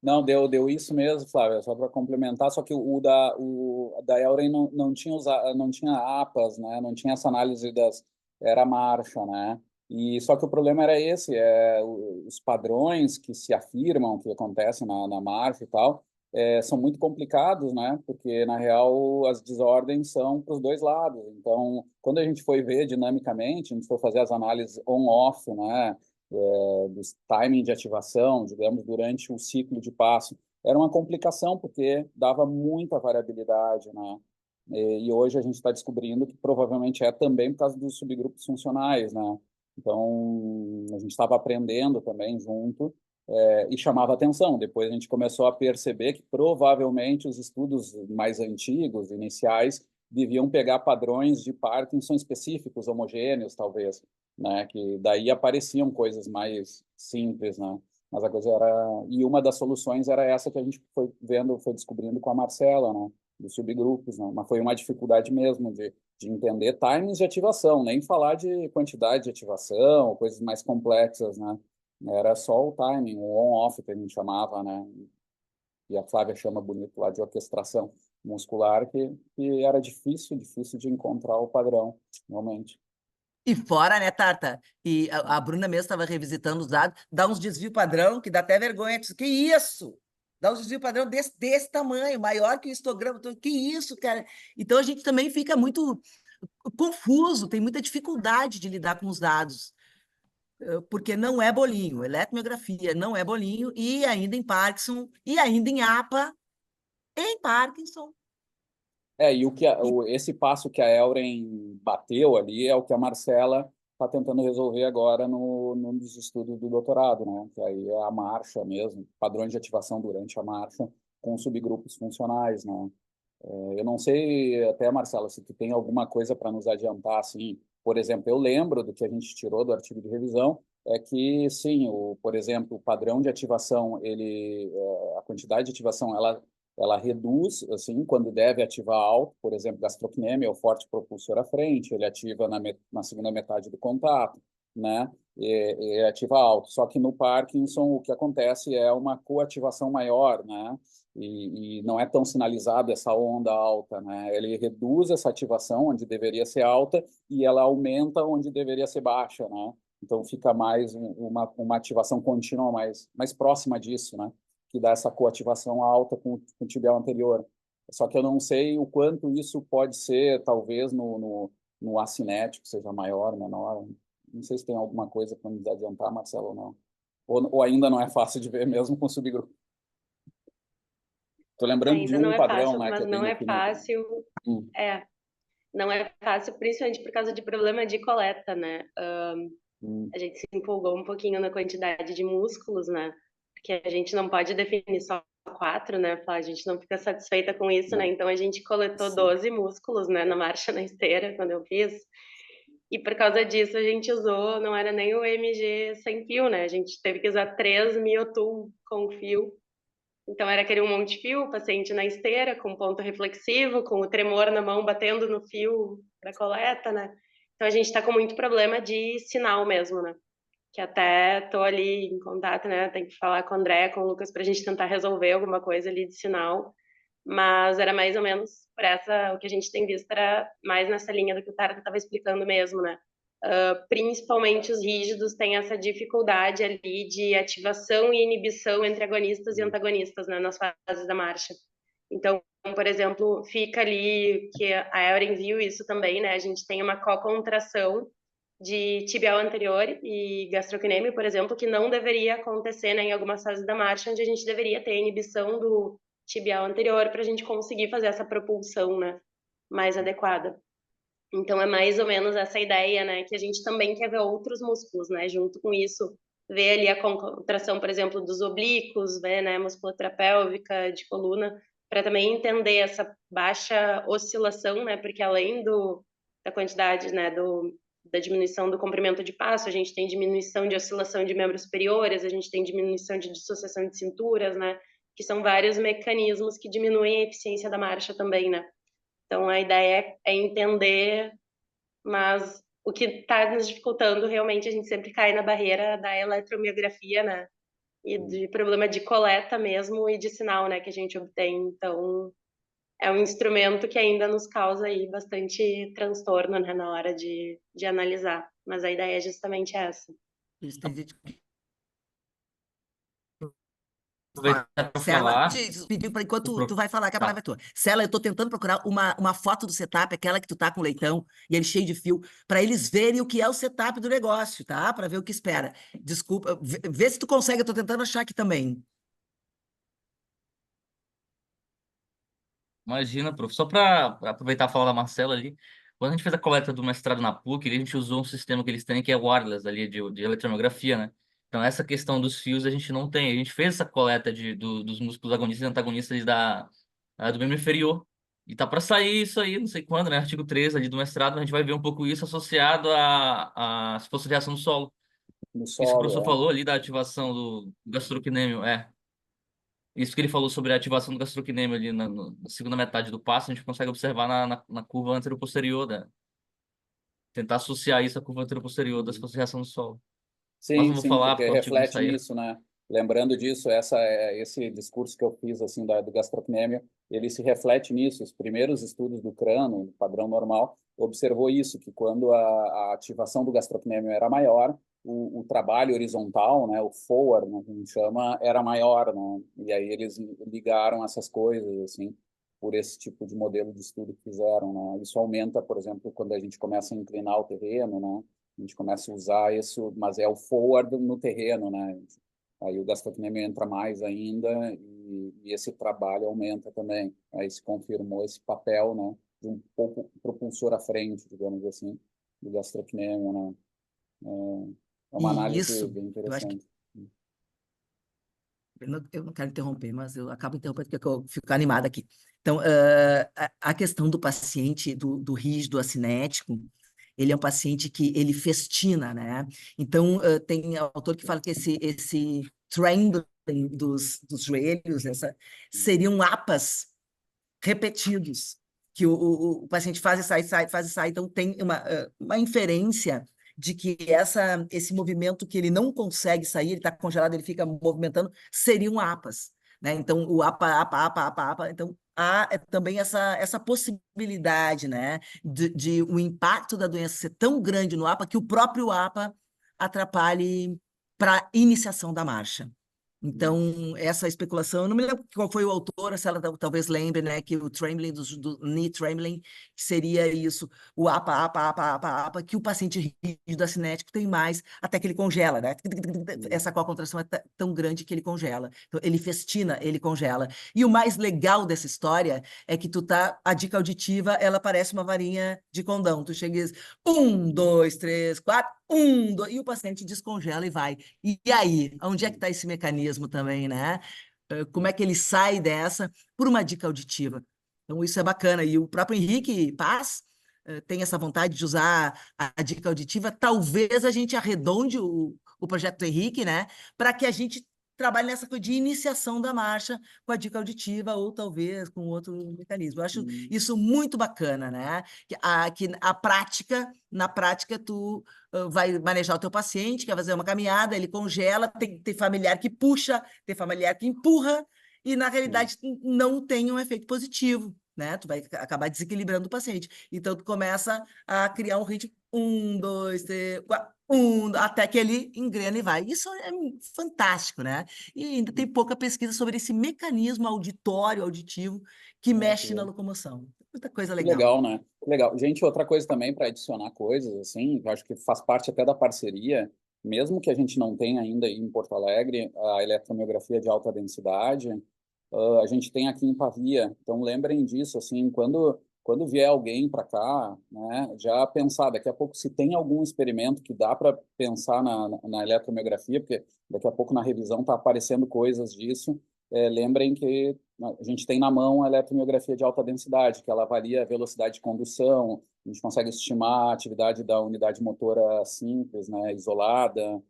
Não, deu isso mesmo, Flávia, só para complementar, só que o da Elren não tinha APAs, né? Não tinha essa análise era marcha, né? E só que o problema era esse, os padrões que se afirmam, que acontecem na marcha e tal, são muito complicados, né? Porque, na real, as desordens são para os dois lados. Então, quando a gente foi ver dinamicamente, a gente foi fazer as análises on-off, né? Dos timing de ativação, digamos, durante o ciclo de passo, era uma complicação, porque dava muita variabilidade, né? E hoje a gente está descobrindo que provavelmente é também por causa dos subgrupos funcionais, né? Então, a gente estava aprendendo também junto, e chamava atenção. Depois a gente começou a perceber que provavelmente os estudos mais antigos, iniciais, deviam pegar padrões de Parkinson específicos, homogêneos, talvez, né? Que daí apareciam coisas mais simples, né? Mas a coisa era... E uma das soluções era essa que a gente foi vendo, foi descobrindo com a Marcela, né? Dos subgrupos, né? Mas foi uma dificuldade mesmo de entender times de ativação, nem falar de quantidade de ativação, coisas mais complexas, né? Era só o timing, o on-off que a gente chamava, né? E a Flávia chama bonito lá de orquestração muscular, que era difícil de encontrar o padrão, realmente. E fora, né, Tarta? E a Bruna mesmo estava revisitando os dados, dá uns desvio padrão que dá até vergonha. Que isso? Dá uns desvio padrão desse tamanho, maior que o histograma. Que isso, cara? Então a gente também fica muito confuso, tem muita dificuldade de lidar com os dados, porque não é bolinho. Eletromiografia não é bolinho, e ainda em Parkinson, e ainda em APA, em Parkinson. E esse passo que a Elren bateu ali é o que a Marcela está tentando resolver agora nos estudos do doutorado, né? Que aí é a marcha mesmo, padrões de ativação durante a marcha com subgrupos funcionais, né? Eu não sei, até, Marcela, se tu tem alguma coisa para nos adiantar, assim. Por exemplo, eu lembro do que a gente tirou do artigo de revisão, é que, sim, por exemplo, o padrão de ativação, a quantidade de ativação, ela reduz, assim, quando deve ativar alto, por exemplo, gastrocnêmia é o forte propulsor à frente, ele ativa na segunda metade do contato, né? E ativa alto. Só que no Parkinson, o que acontece é uma coativação maior, né? E não é tão sinalizado essa onda alta, né? Ele reduz essa ativação onde deveria ser alta e ela aumenta onde deveria ser baixa, né? Então fica mais uma ativação contínua mais próxima disso, né? Que dá essa coativação alta com o tibial anterior. Só que eu não sei o quanto isso pode ser, talvez, no acinético, seja maior, menor. Não sei se tem alguma coisa para nos adiantar, Marcelo, ou não. Ou ainda não é fácil de ver mesmo com subgrupo. Estou lembrando de Ainda não um é padrão, fácil, né, que mas é bem não é definido. fácil. Não é fácil, principalmente por causa de problema de coleta, né? A gente se empolgou um pouquinho na quantidade de músculos, né? Porque a gente não pode definir só 4, né? A gente não fica satisfeita com isso, né? Então a gente coletou 12 músculos, né? Na marcha na esteira, quando eu fiz. E por causa disso a gente usou, não era nem o MG sem fio, né? A gente teve que usar 3 miotool com fio. Então era aquele um monte de fio, o paciente na esteira, com ponto reflexivo, com o tremor na mão batendo no fio da coleta, né? Então a gente está com muito problema de sinal mesmo, né? Que até tô ali em contato, né? Tem que falar com o André, com o Lucas, para a gente tentar resolver alguma coisa ali de sinal. Mas era mais ou menos por essa, o que a gente tem visto era mais nessa linha do que o Tarek estava explicando mesmo, né? Principalmente os rígidos têm essa dificuldade ali de ativação e inibição entre agonistas e antagonistas, né, nas fases da marcha. Então, por exemplo, fica ali, que a Euren viu isso também, né, a gente tem uma co-contração de tibial anterior e gastrocnêmio, por exemplo, que não deveria acontecer, né, em algumas fases da marcha, onde a gente deveria ter inibição do tibial anterior para a gente conseguir fazer essa propulsão, né, mais adequada. Então é mais ou menos essa ideia, né, que a gente também quer ver outros músculos, né, junto com isso, ver ali a contração, por exemplo, dos oblíquos, ver, né, musculatura pélvica, de coluna, para também entender essa baixa oscilação, né, porque além da quantidade, né, da diminuição do comprimento de passo, a gente tem diminuição de oscilação de membros superiores, a gente tem diminuição de dissociação de cinturas, né, que são vários mecanismos que diminuem a eficiência da marcha também, né. Então, a ideia é entender, mas o que está nos dificultando, realmente, a gente sempre cai na barreira da eletromiografia, né? E de problema de coleta mesmo e de sinal, né, que a gente obtém. Então, é um instrumento que ainda nos causa aí bastante transtorno, né, na hora de analisar. Mas a ideia é justamente essa. Isso, tem gente que Aproveitar para Cela, falar. te pediu para enquanto o tu vai falar que a Tá. palavra é tua. Cela, eu tô tentando procurar uma foto do setup, aquela que tu tá com o leitão e ele cheio de fio, para eles verem o que é o setup do negócio, tá? Para ver o que espera. Desculpa, vê se tu consegue, eu tô tentando achar aqui também. Imagina, prof. Só para aproveitar e falar da Marcela ali, quando a gente fez a coleta do mestrado na PUC, a gente usou um sistema que eles têm que é wireless ali de eletromiografia, né? Então essa questão dos fios a gente não tem. A gente fez essa coleta dos músculos agonistas e antagonistas do membro inferior. E tá para sair isso aí, não sei quando, né? Artigo 3 ali do mestrado, a gente vai ver um pouco isso associado a se fosse reação do solo. No Isso que o professor solo, falou ali da ativação do gastrocnêmio, isso que ele falou sobre a ativação do gastrocnêmio ali na segunda metade do passo, a gente consegue observar na curva anteroposterior, né? Tentar associar isso à curva anteroposterior da reação do solo. Mas Sim, não vou sim, falar porque porque o artigo não reflete saiu. nisso, né? Lembrando disso, esse discurso que eu fiz assim do gastrocnêmio, ele se reflete nisso. Os primeiros estudos do crânio, padrão normal, observou isso, que quando a ativação do gastrocnêmio era maior, o trabalho horizontal, né, o forward, né, que a gente chama, era maior, né? E aí eles ligaram essas coisas assim por esse tipo de modelo de estudo que fizeram, né? Isso aumenta, por exemplo, quando a gente começa a inclinar o terreno, né? A gente começa a usar isso, mas é o forward no terreno, né? Aí o gastrocnêmio entra mais ainda e esse trabalho aumenta também. Aí se confirmou esse papel, né, de um pouco propulsor à frente, digamos assim, do gastrocnêmio, né? É uma E análise isso, bem eu acho que interessante. eu não quero interromper, mas eu acabo interrompendo porque eu fico animada aqui. Então, a questão do paciente, do rígido acinético, ele é um paciente que ele festina, né? Então, tem autor que fala que esse trembling dos joelhos, seriam apas repetidos, que o paciente faz e sai, faz e sai. Então, tem uma inferência de que esse movimento que ele não consegue sair, ele está congelado, ele fica movimentando, seriam APAs, né? Então, o APA. Então, há também essa possibilidade, né, de o impacto da doença ser tão grande no APA que o próprio APA atrapalhe para a iniciação da marcha. Então, essa especulação, eu não me lembro qual foi o autor, se ela talvez lembre, né, que o trembling, do knee trembling, que seria isso, o apa, que o paciente rígido acinético tem mais, até que ele congela, né? Essa contração é tão grande que ele congela. Então, ele festina, ele congela. E o mais legal dessa história é que a dica auditiva, ela parece uma varinha de condão. Tu chega e diz, 1, 2, 3, 4, 1, 2, e o paciente descongela e vai. E aí, onde é que está esse mecanismo também, né? Como é que ele sai dessa por uma dica auditiva? Então, isso é bacana. E o próprio Henrique Paz tem essa vontade de usar a dica auditiva. Talvez a gente arredonde o projeto do Henrique, né? Para que a gente trabalhe nessa coisa de iniciação da marcha com a dica auditiva ou talvez com outro mecanismo. Eu acho isso muito bacana, né? Na prática, tu vai manejar o teu paciente, quer fazer uma caminhada, ele congela, tem familiar que puxa, tem familiar que empurra, e na realidade não tem um efeito positivo, né? Tu vai acabar desequilibrando o paciente. Então, tu começa a criar um ritmo, 1, 2, 3, 4, até que ele engrena e vai. Isso é fantástico, né? E ainda tem pouca pesquisa sobre esse mecanismo auditivo que mexe na locomoção. Muita coisa Que legal. legal, né? Que legal. Gente, outra coisa também para adicionar coisas, assim, eu acho que faz parte até da parceria, mesmo que a gente não tenha ainda aí em Porto Alegre a eletromiografia de alta densidade, a gente tem aqui em Pavia. Então, lembrem disso, assim, quando vier alguém para cá, né, já pensar, daqui a pouco, se tem algum experimento que dá para pensar na eletromiografia, porque daqui a pouco na revisão está aparecendo coisas disso, lembrem que a gente tem na mão a eletromiografia de alta densidade, que ela avalia a velocidade de condução, a gente consegue estimar a atividade da unidade motora simples, né, isolada.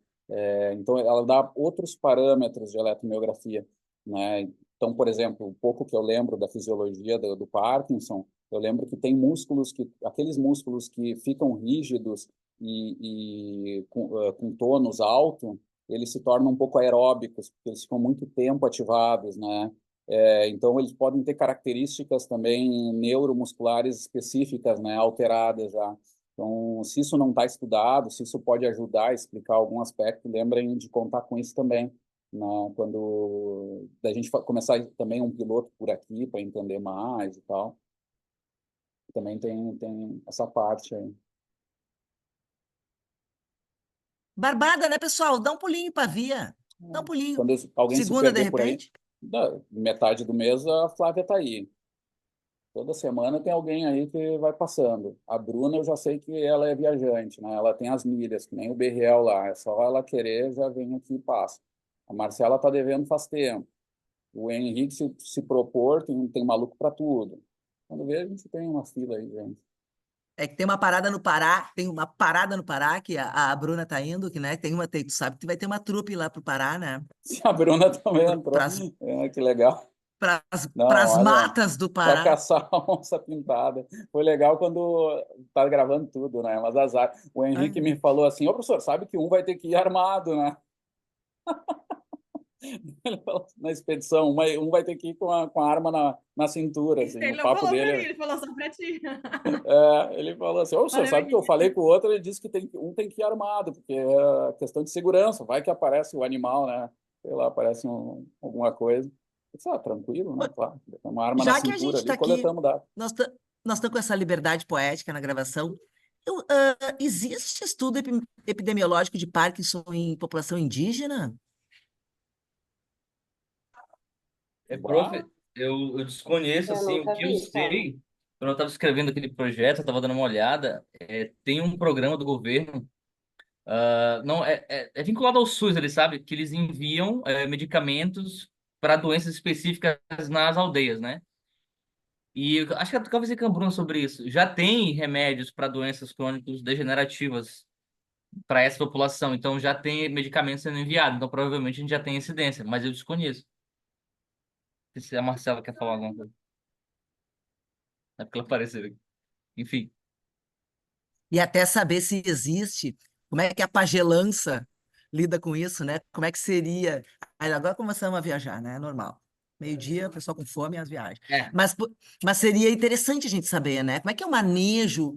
Então, ela dá outros parâmetros de eletromiografia, né? Então, por exemplo, um pouco que eu lembro da fisiologia do Parkinson, eu lembro que tem aqueles músculos que ficam rígidos e com tônus alto, eles se tornam um pouco aeróbicos, porque eles ficam muito tempo ativados, né? Então, eles podem ter características também neuromusculares específicas, né, alteradas já. Então, se isso não está estudado, se isso pode ajudar a explicar algum aspecto, lembrem de contar com isso também, né, quando a gente começar também um piloto por aqui para entender mais e tal. Também tem essa parte aí. Barbada, né, pessoal? Dá um pulinho para Via. Dá um pulinho. Quando alguém se Segunda, de perder por aí, repente. metade do mês a Flávia está aí. Toda semana tem alguém aí que vai passando. A Bruna, eu já sei que ela é viajante, né? Ela tem as milhas, que nem o Berriel lá. É só ela querer, já vem aqui e passa. A Marcela está devendo faz tempo. O Henrique se propor, tem maluco para tudo. Quando vê, a gente tem uma fila aí, gente. É que tem uma parada no Pará, que a Bruna tá indo, que, né, tu sabe que vai ter uma trupe lá pro Pará, né? Se a Bruna também entrou. Pras, Que legal. Não, pras olha, matas do para Pará. caçar a onça pintada. Foi legal quando tá gravando tudo, né? Mas azar. O Henrique me falou assim, ô professor, sabe que um vai ter que ir armado, né? Ele falou, na expedição, um vai ter que ir com a arma na cintura, assim, Ele o não papo falou pra mim, dele. ele falou só pra ti. Ele falou assim, ô professor, Valeu, sabe que eu Henrique. falei com o outro, ele disse que um tem que ir armado, porque é questão de segurança, vai que aparece o animal, né? Sei lá, aparece alguma coisa. Eu disse, tranquilo, né? Claro, uma arma na Já que a cintura gente está ali, aqui, coletamos dados. nós estamos com essa liberdade poética na gravação. Existe estudo epidemiológico de Parkinson em população indígena? Prof, eu desconheço, Eu assim, o nunca que eu vi, cara. sei, quando eu estava escrevendo aquele projeto, eu estava dando uma olhada, tem um programa do governo, não, é vinculado ao SUS, ele sabe, que eles enviam medicamentos para doenças específicas nas aldeias, né? E eu acho que eu conversei com a Bruna sobre isso. Já tem remédios para doenças crônicas degenerativas para essa população, então já tem medicamentos sendo enviados, então provavelmente a gente já tem incidência, mas eu desconheço. Não sei se a Marcela quer falar alguma coisa. É porque ela apareceu aqui. Enfim. E até saber se existe, como é que a pagelança lida com isso, né? Como é que seria? Aí agora começamos a viajar, né? É normal. Meio-dia, o pessoal com fome e as viagens. É, Mas seria interessante a gente saber, né? Como é que é o manejo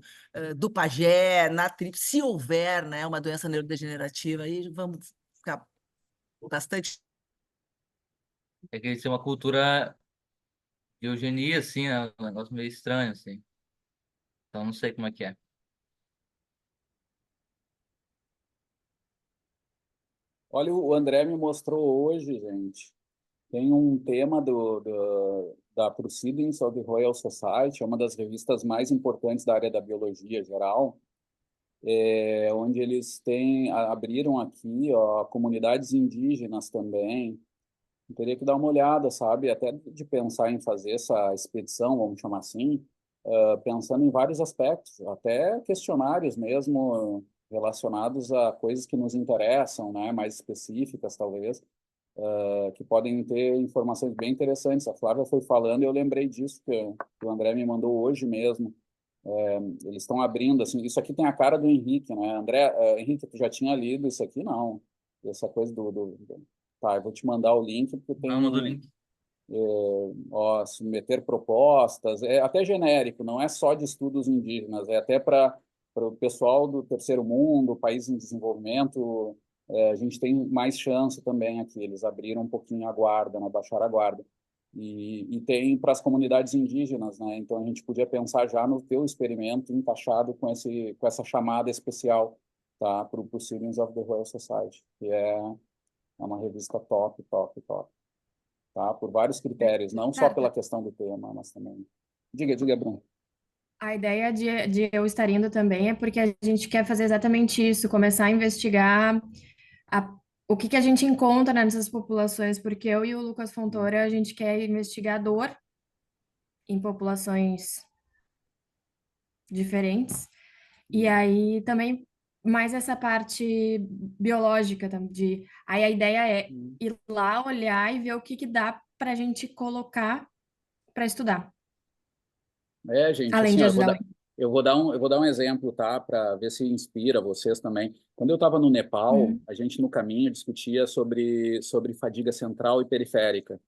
do pajé na tribo, se houver, né, uma doença neurodegenerativa, aí vamos ficar bastante. é que isso é uma cultura de eugenia, assim, é um negócio meio estranho, assim. Então não sei como é que é. Olha, o André me mostrou hoje, gente. Tem um tema da Proceedings of the Royal Society, é uma das revistas mais importantes da área da biologia geral, onde eles abriram aqui, ó, comunidades indígenas também. Eu teria que dar uma olhada, sabe? Até de pensar em fazer essa expedição, vamos chamar assim, pensando em vários aspectos, até questionários mesmo relacionados a coisas que nos interessam, né? Mais específicas, talvez, que podem ter informações bem interessantes. A Flávia foi falando e eu lembrei disso que o André me mandou hoje mesmo. Eles estão abrindo, assim, isso aqui tem a cara do Henrique, né? André, Henrique, tu já tinha lido isso aqui? Não. Essa coisa Tá, eu vou te mandar o link, porque Não, manda o tem, link. submeter propostas, é até genérico, não é só de estudos indígenas, é até para o pessoal do terceiro mundo, país em desenvolvimento, a gente tem mais chance também aqui, eles abriram um pouquinho a guarda, né, baixaram a guarda. E tem para as comunidades indígenas, né? Então a gente podia pensar já no teu experimento encaixado com essa chamada especial, tá? Para o Proceedings of the Royal Society, que é uma revista top, top, top, tá? Por vários critérios, não só pela questão do tema, mas também. Diga, Bruno. A ideia de eu estar indo também é porque a gente quer fazer exatamente isso, começar a investigar o que a gente encontra nessas populações, porque eu e o Lucas Fontoura, a gente quer investigar a dor em populações diferentes, e aí também mais essa parte biológica, aí a ideia é ir lá, olhar e ver o que dá para a gente colocar para estudar, Gente, além assim, de ó, ajudar. eu vou dar um exemplo, tá? Para ver se inspira vocês também. Quando eu estava no Nepal, a gente no caminho discutia sobre fadiga central e periférica.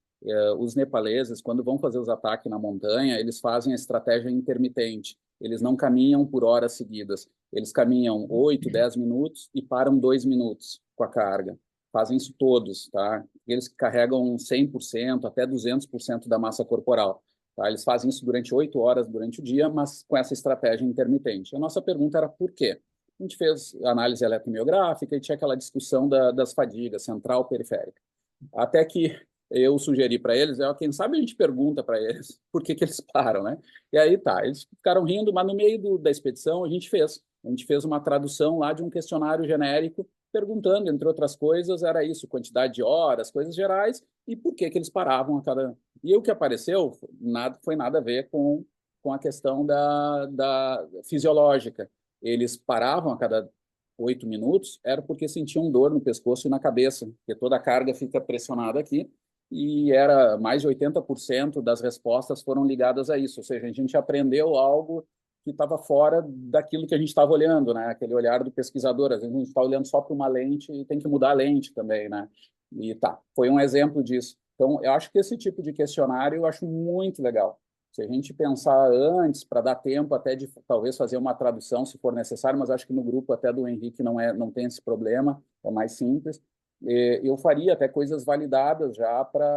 Os nepaleses, quando vão fazer os ataques na montanha, eles fazem a estratégia intermitente. Eles não caminham por horas seguidas. Eles caminham 8, 10 minutos e param 2 minutos com a carga. Fazem isso todos, tá? Eles carregam 100%, até 200% da massa corporal. Tá? Eles fazem isso durante 8 horas durante o dia, mas com essa estratégia intermitente. A nossa pergunta era por quê? A gente fez análise eletromiográfica e tinha aquela discussão das fadigas, central, periférica. Até que eu sugeri para eles, quem sabe a gente pergunta para eles por que eles param, né? E aí tá, eles ficaram rindo, mas no meio da expedição a gente fez uma tradução lá de um questionário genérico perguntando, entre outras coisas, era isso, quantidade de horas, coisas gerais, e por que eles paravam a cada... E o que apareceu foi nada a ver com a questão da fisiológica. Eles paravam a cada 8 minutos, era porque sentiam dor no pescoço e na cabeça, porque toda a carga fica pressionada aqui, e era mais de 80% das respostas foram ligadas a isso, ou seja, a gente aprendeu algo que estava fora daquilo que a gente estava olhando, né? Aquele olhar do pesquisador, às vezes a gente está olhando só para uma lente e tem que mudar a lente também, né? E tá, foi um exemplo disso. Então, eu acho que esse tipo de questionário eu acho muito legal. Se a gente pensar antes, para dar tempo até de talvez fazer uma tradução, se for necessário, mas acho que no grupo até do Henrique não tem esse problema, é mais simples. Eu faria até coisas validadas já para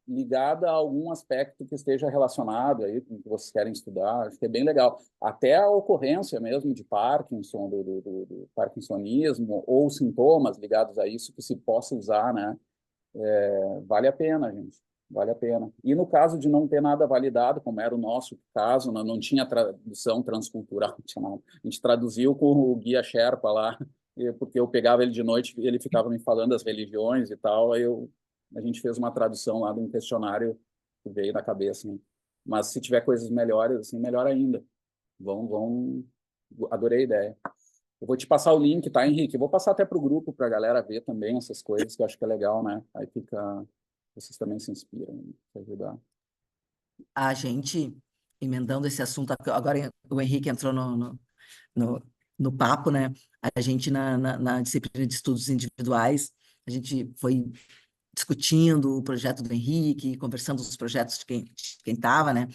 ligada a algum aspecto que esteja relacionado aí com o que vocês querem estudar. Acho que é bem legal. Até a ocorrência mesmo de Parkinson, do parkinsonismo, ou sintomas ligados a isso que se possa usar, né? Vale a pena, gente. Vale a pena. E no caso de não ter nada validado, como era o nosso caso, não tinha tradução transcultural, não tinha nada. A gente traduziu com o guia Sherpa lá, porque eu pegava ele de noite e ele ficava me falando das religiões e tal, a gente fez uma tradução lá de um questionário que veio da cabeça, né? Mas se tiver coisas melhores, assim, melhor ainda. Adorei a ideia. Eu vou te passar o link, tá, Henrique? Eu vou passar até para o grupo, para a galera ver também essas coisas, que eu acho que é legal, né? Aí vocês também se inspiram para ajudar. A gente, emendando esse assunto, agora o Henrique entrou no papo, né? A gente, na disciplina de estudos individuais, a gente foi discutindo o projeto do Henrique, conversando os projetos de quem estava, né?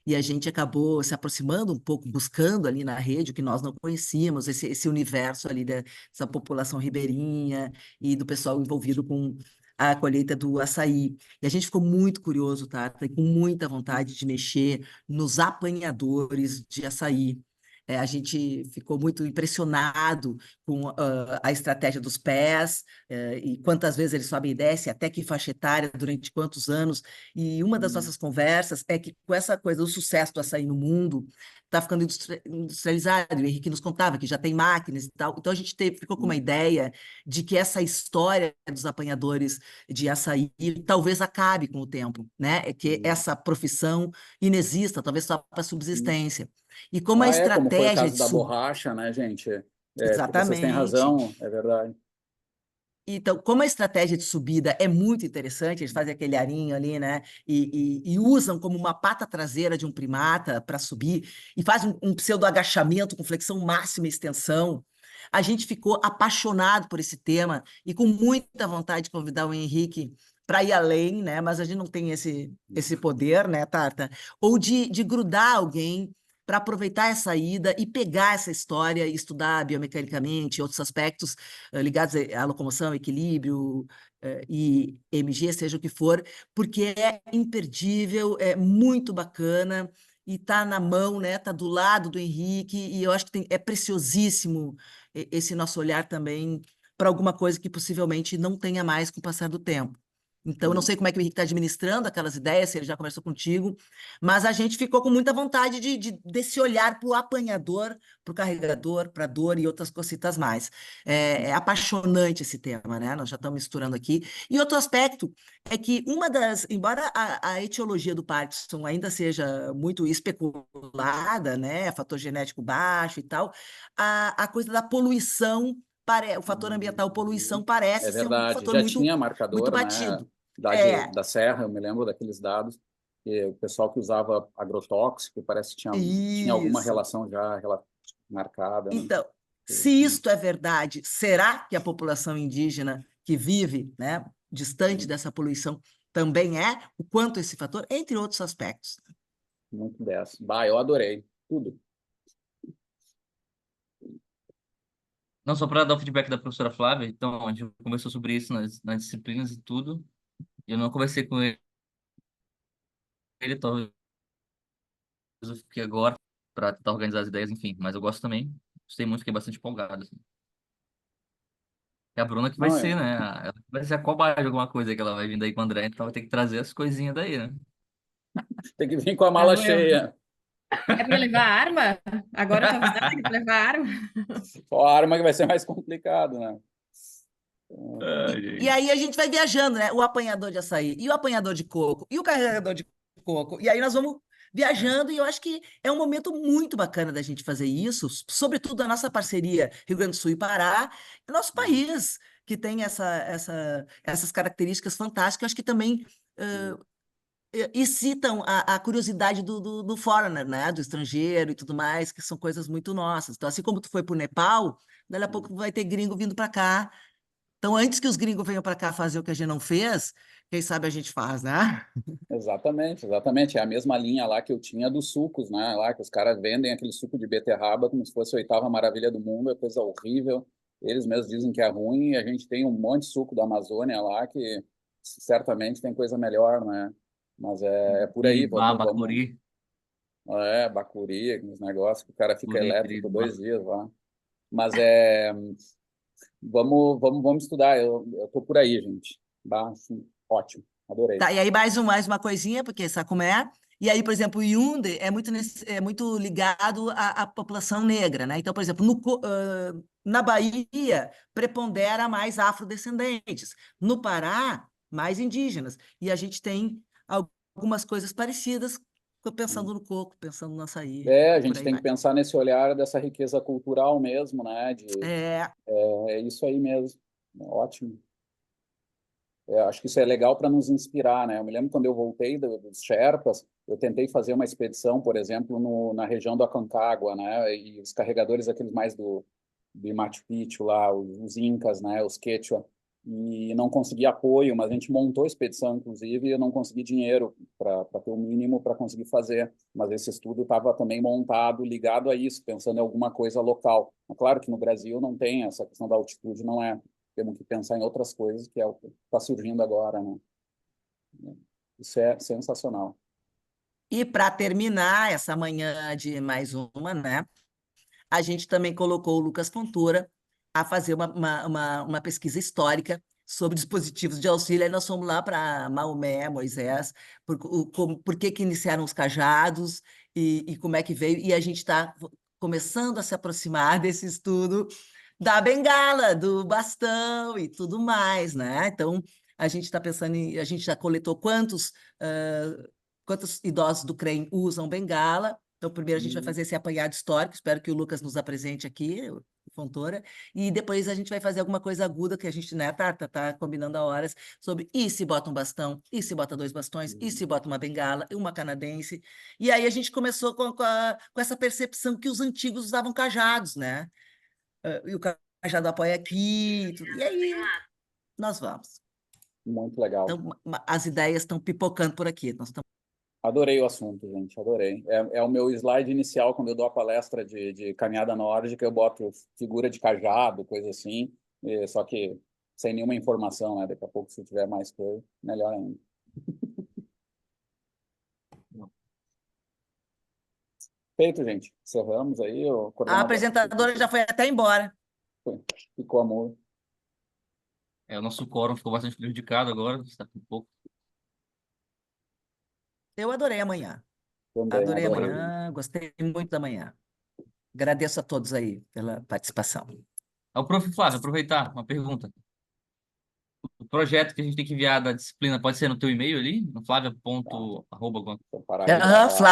E a gente acabou se aproximando um pouco, buscando ali na rede o que nós não conhecíamos, esse universo ali dessa população ribeirinha e do pessoal envolvido com a colheita do açaí. E a gente ficou muito curioso, tá? E com muita vontade de mexer nos apanhadores de açaí. A gente ficou muito impressionado com a estratégia dos pés, e quantas vezes eles sobem e descem, até que faixa etária, durante quantos anos. E uma das nossas conversas é que com essa coisa, o sucesso do açaí no mundo está ficando industrializado. O Henrique nos contava que já tem máquinas e tal. Então a gente ficou com uma ideia de que essa história dos apanhadores de açaí talvez acabe com o tempo, né? É que essa profissão inexista, talvez só para subsistência. E como a como foi o estratégia caso da borracha, né, gente? Vocês têm Exatamente. razão, é verdade. Então, como a estratégia de subida é muito interessante, eles fazem aquele arinho ali, né? E usam como uma pata traseira de um primata para subir, e fazem um pseudo-agachamento com flexão máxima e extensão. A gente ficou apaixonado por esse tema e com muita vontade de convidar o Henrique para ir além, né? Mas a gente não tem esse poder, né, Tarta? Ou de grudar alguém para aproveitar essa ida e pegar essa história e estudar biomecanicamente outros aspectos ligados à locomoção, equilíbrio e MG, seja o que for, porque é imperdível, é muito bacana e está na mão, né? Está do lado do Henrique, e eu acho que é preciosíssimo esse nosso olhar também para alguma coisa que possivelmente não tenha mais com o passar do tempo. Então, eu não sei como é que o Henrique está administrando aquelas ideias, se ele já conversou contigo, mas a gente ficou com muita vontade desse olhar para o apanhador, para o carregador, para a dor e outras cositas mais. É apaixonante esse tema, né? Nós já estamos misturando aqui. E outro aspecto é que embora a etiologia do Parkinson ainda seja muito especulada, né? Fator genético baixo e tal, a coisa da poluição, o fator ambiental poluição parece ser um verdade, fator já muito, tinha muito marcador, né? batido. Da Serra, eu me lembro daqueles dados, que o pessoal que usava agrotóxico parece que tinha alguma Isso. relação já marcada, né? Então, se isto é verdade, será que a população indígena que vive, né, distante dessa poluição também é, o quanto esse fator, entre outros aspectos. Muito 10. Bah, eu adorei. Tudo. Não, só para dar o feedback da professora Flávia, então, a gente conversou sobre isso nas disciplinas e tudo, e eu não conversei com ele, talvez eu fiquei agora para tentar organizar as ideias, enfim, mas eu gosto também, gostei muito, fiquei bastante empolgado, assim. É a Bruna que vai Não, ser, né? Ela vai ser a cobaia de alguma coisa que ela vai vir daí com o André, então vai ter que trazer as coisinhas daí, né? tem que vir com a Ah, mala eu. cheia. É para levar arma? Agora eu tô avisando que tem que levar arma. Só a arma que vai ser mais complicado, né? Ai, E gente. aí a gente vai viajando, né? O apanhador de açaí, e o apanhador de coco, e o carregador de coco. E aí nós vamos viajando, e eu acho que é um momento muito bacana da gente fazer isso, sobretudo a nossa parceria Rio Grande do Sul e Pará, é nosso país, que tem essas características fantásticas, eu acho que também excitam a curiosidade do foreigner, né? Do estrangeiro e tudo mais, que são coisas muito nossas. Então, assim como tu foi para o Nepal, daqui a pouco vai ter gringo vindo para cá. Então, antes que os gringos venham para cá fazer o que a gente não fez, quem sabe a gente faz, né? Exatamente, exatamente. É a mesma linha lá que eu tinha dos sucos, né? Lá que os caras vendem aquele suco de beterraba como se fosse a oitava maravilha do mundo, é coisa horrível. Eles mesmos dizem que é ruim, e a gente tem um monte de suco da Amazônia lá que certamente tem coisa melhor, né? Mas é por E aí, vamos. Bacuri, Bacuri, aqueles negócios que o cara fica Bacuri, elétrico querido. 2 dias lá. Mas vamos estudar. Eu tô por aí, gente. Assim, ótimo, adorei. Tá, e aí mais uma coisinha, porque Sacumé. E aí, por exemplo, o Yaoundé é muito ligado à população negra, né? Então, por exemplo, na Bahia, prepondera mais afrodescendentes. No Pará, mais indígenas. E a gente tem algumas coisas parecidas, pensando no coco, pensando no açaí, A e por gente aí tem que vai. pensar nesse olhar dessa riqueza cultural mesmo, né? É, É isso aí mesmo. Ótimo. Acho que isso é legal para nos inspirar, né? Eu me lembro quando eu voltei dos Sherpas, eu tentei fazer uma expedição, por exemplo, na região do Aconcagua, né? E os carregadores, aqueles mais do Machu Picchu lá, os Incas, né? Os Quechua, e não consegui apoio, mas a gente montou a expedição, inclusive, e eu não consegui dinheiro para ter o mínimo para conseguir fazer. Mas esse estudo estava também montado, ligado a isso, pensando em alguma coisa local. É claro que no Brasil não tem essa questão da altitude, não é. Temos que pensar em outras coisas, que é o que está surgindo agora, né? Isso é sensacional. e para terminar essa manhã de mais uma, né? A gente também colocou o Lucas Fontoura a fazer uma pesquisa histórica sobre dispositivos de auxílio. Aí nós fomos lá para Maomé, Moisés, por que iniciaram os cajados e como é que veio. E a gente está começando a se aproximar desse estudo da bengala, do bastão e tudo mais, né? Então, a gente está pensando a gente já coletou quantos idosos do CREM usam bengala. Então, primeiro a gente vai fazer esse apanhado histórico, espero que o Lucas nos apresente aqui, o Fontoura, e depois a gente vai fazer alguma coisa aguda que a gente, né, tá combinando a horas, sobre e se bota um bastão, e se bota 2 bastões, e se bota uma bengala, e uma canadense. E aí a gente começou com essa percepção que os antigos usavam cajados, né? E o cajado apoia aqui, e aí nós vamos. Muito legal. Então, as ideias estão pipocando por aqui, nós estamos. Adorei o assunto, gente, adorei. É o meu slide inicial, quando eu dou a palestra de caminhada nórdica, eu boto figura de cajado, coisa assim, só que sem nenhuma informação, né? Daqui a pouco, se tiver mais coisa, melhor ainda. Feito, gente. Encerramos aí. O A coordenador apresentadora já foi até embora. ficou amor. O nosso quórum ficou bastante prejudicado agora, está com pouco. Eu adorei amanhã. Também, Adorei adorei. amanhã, gostei muito da manhã. Agradeço a todos aí pela participação. O prof. Flávio, aproveitar uma pergunta. O projeto que a gente tem que enviar da disciplina pode ser no teu e-mail ali? No flávia.arroba. Vou parar aí, Aham,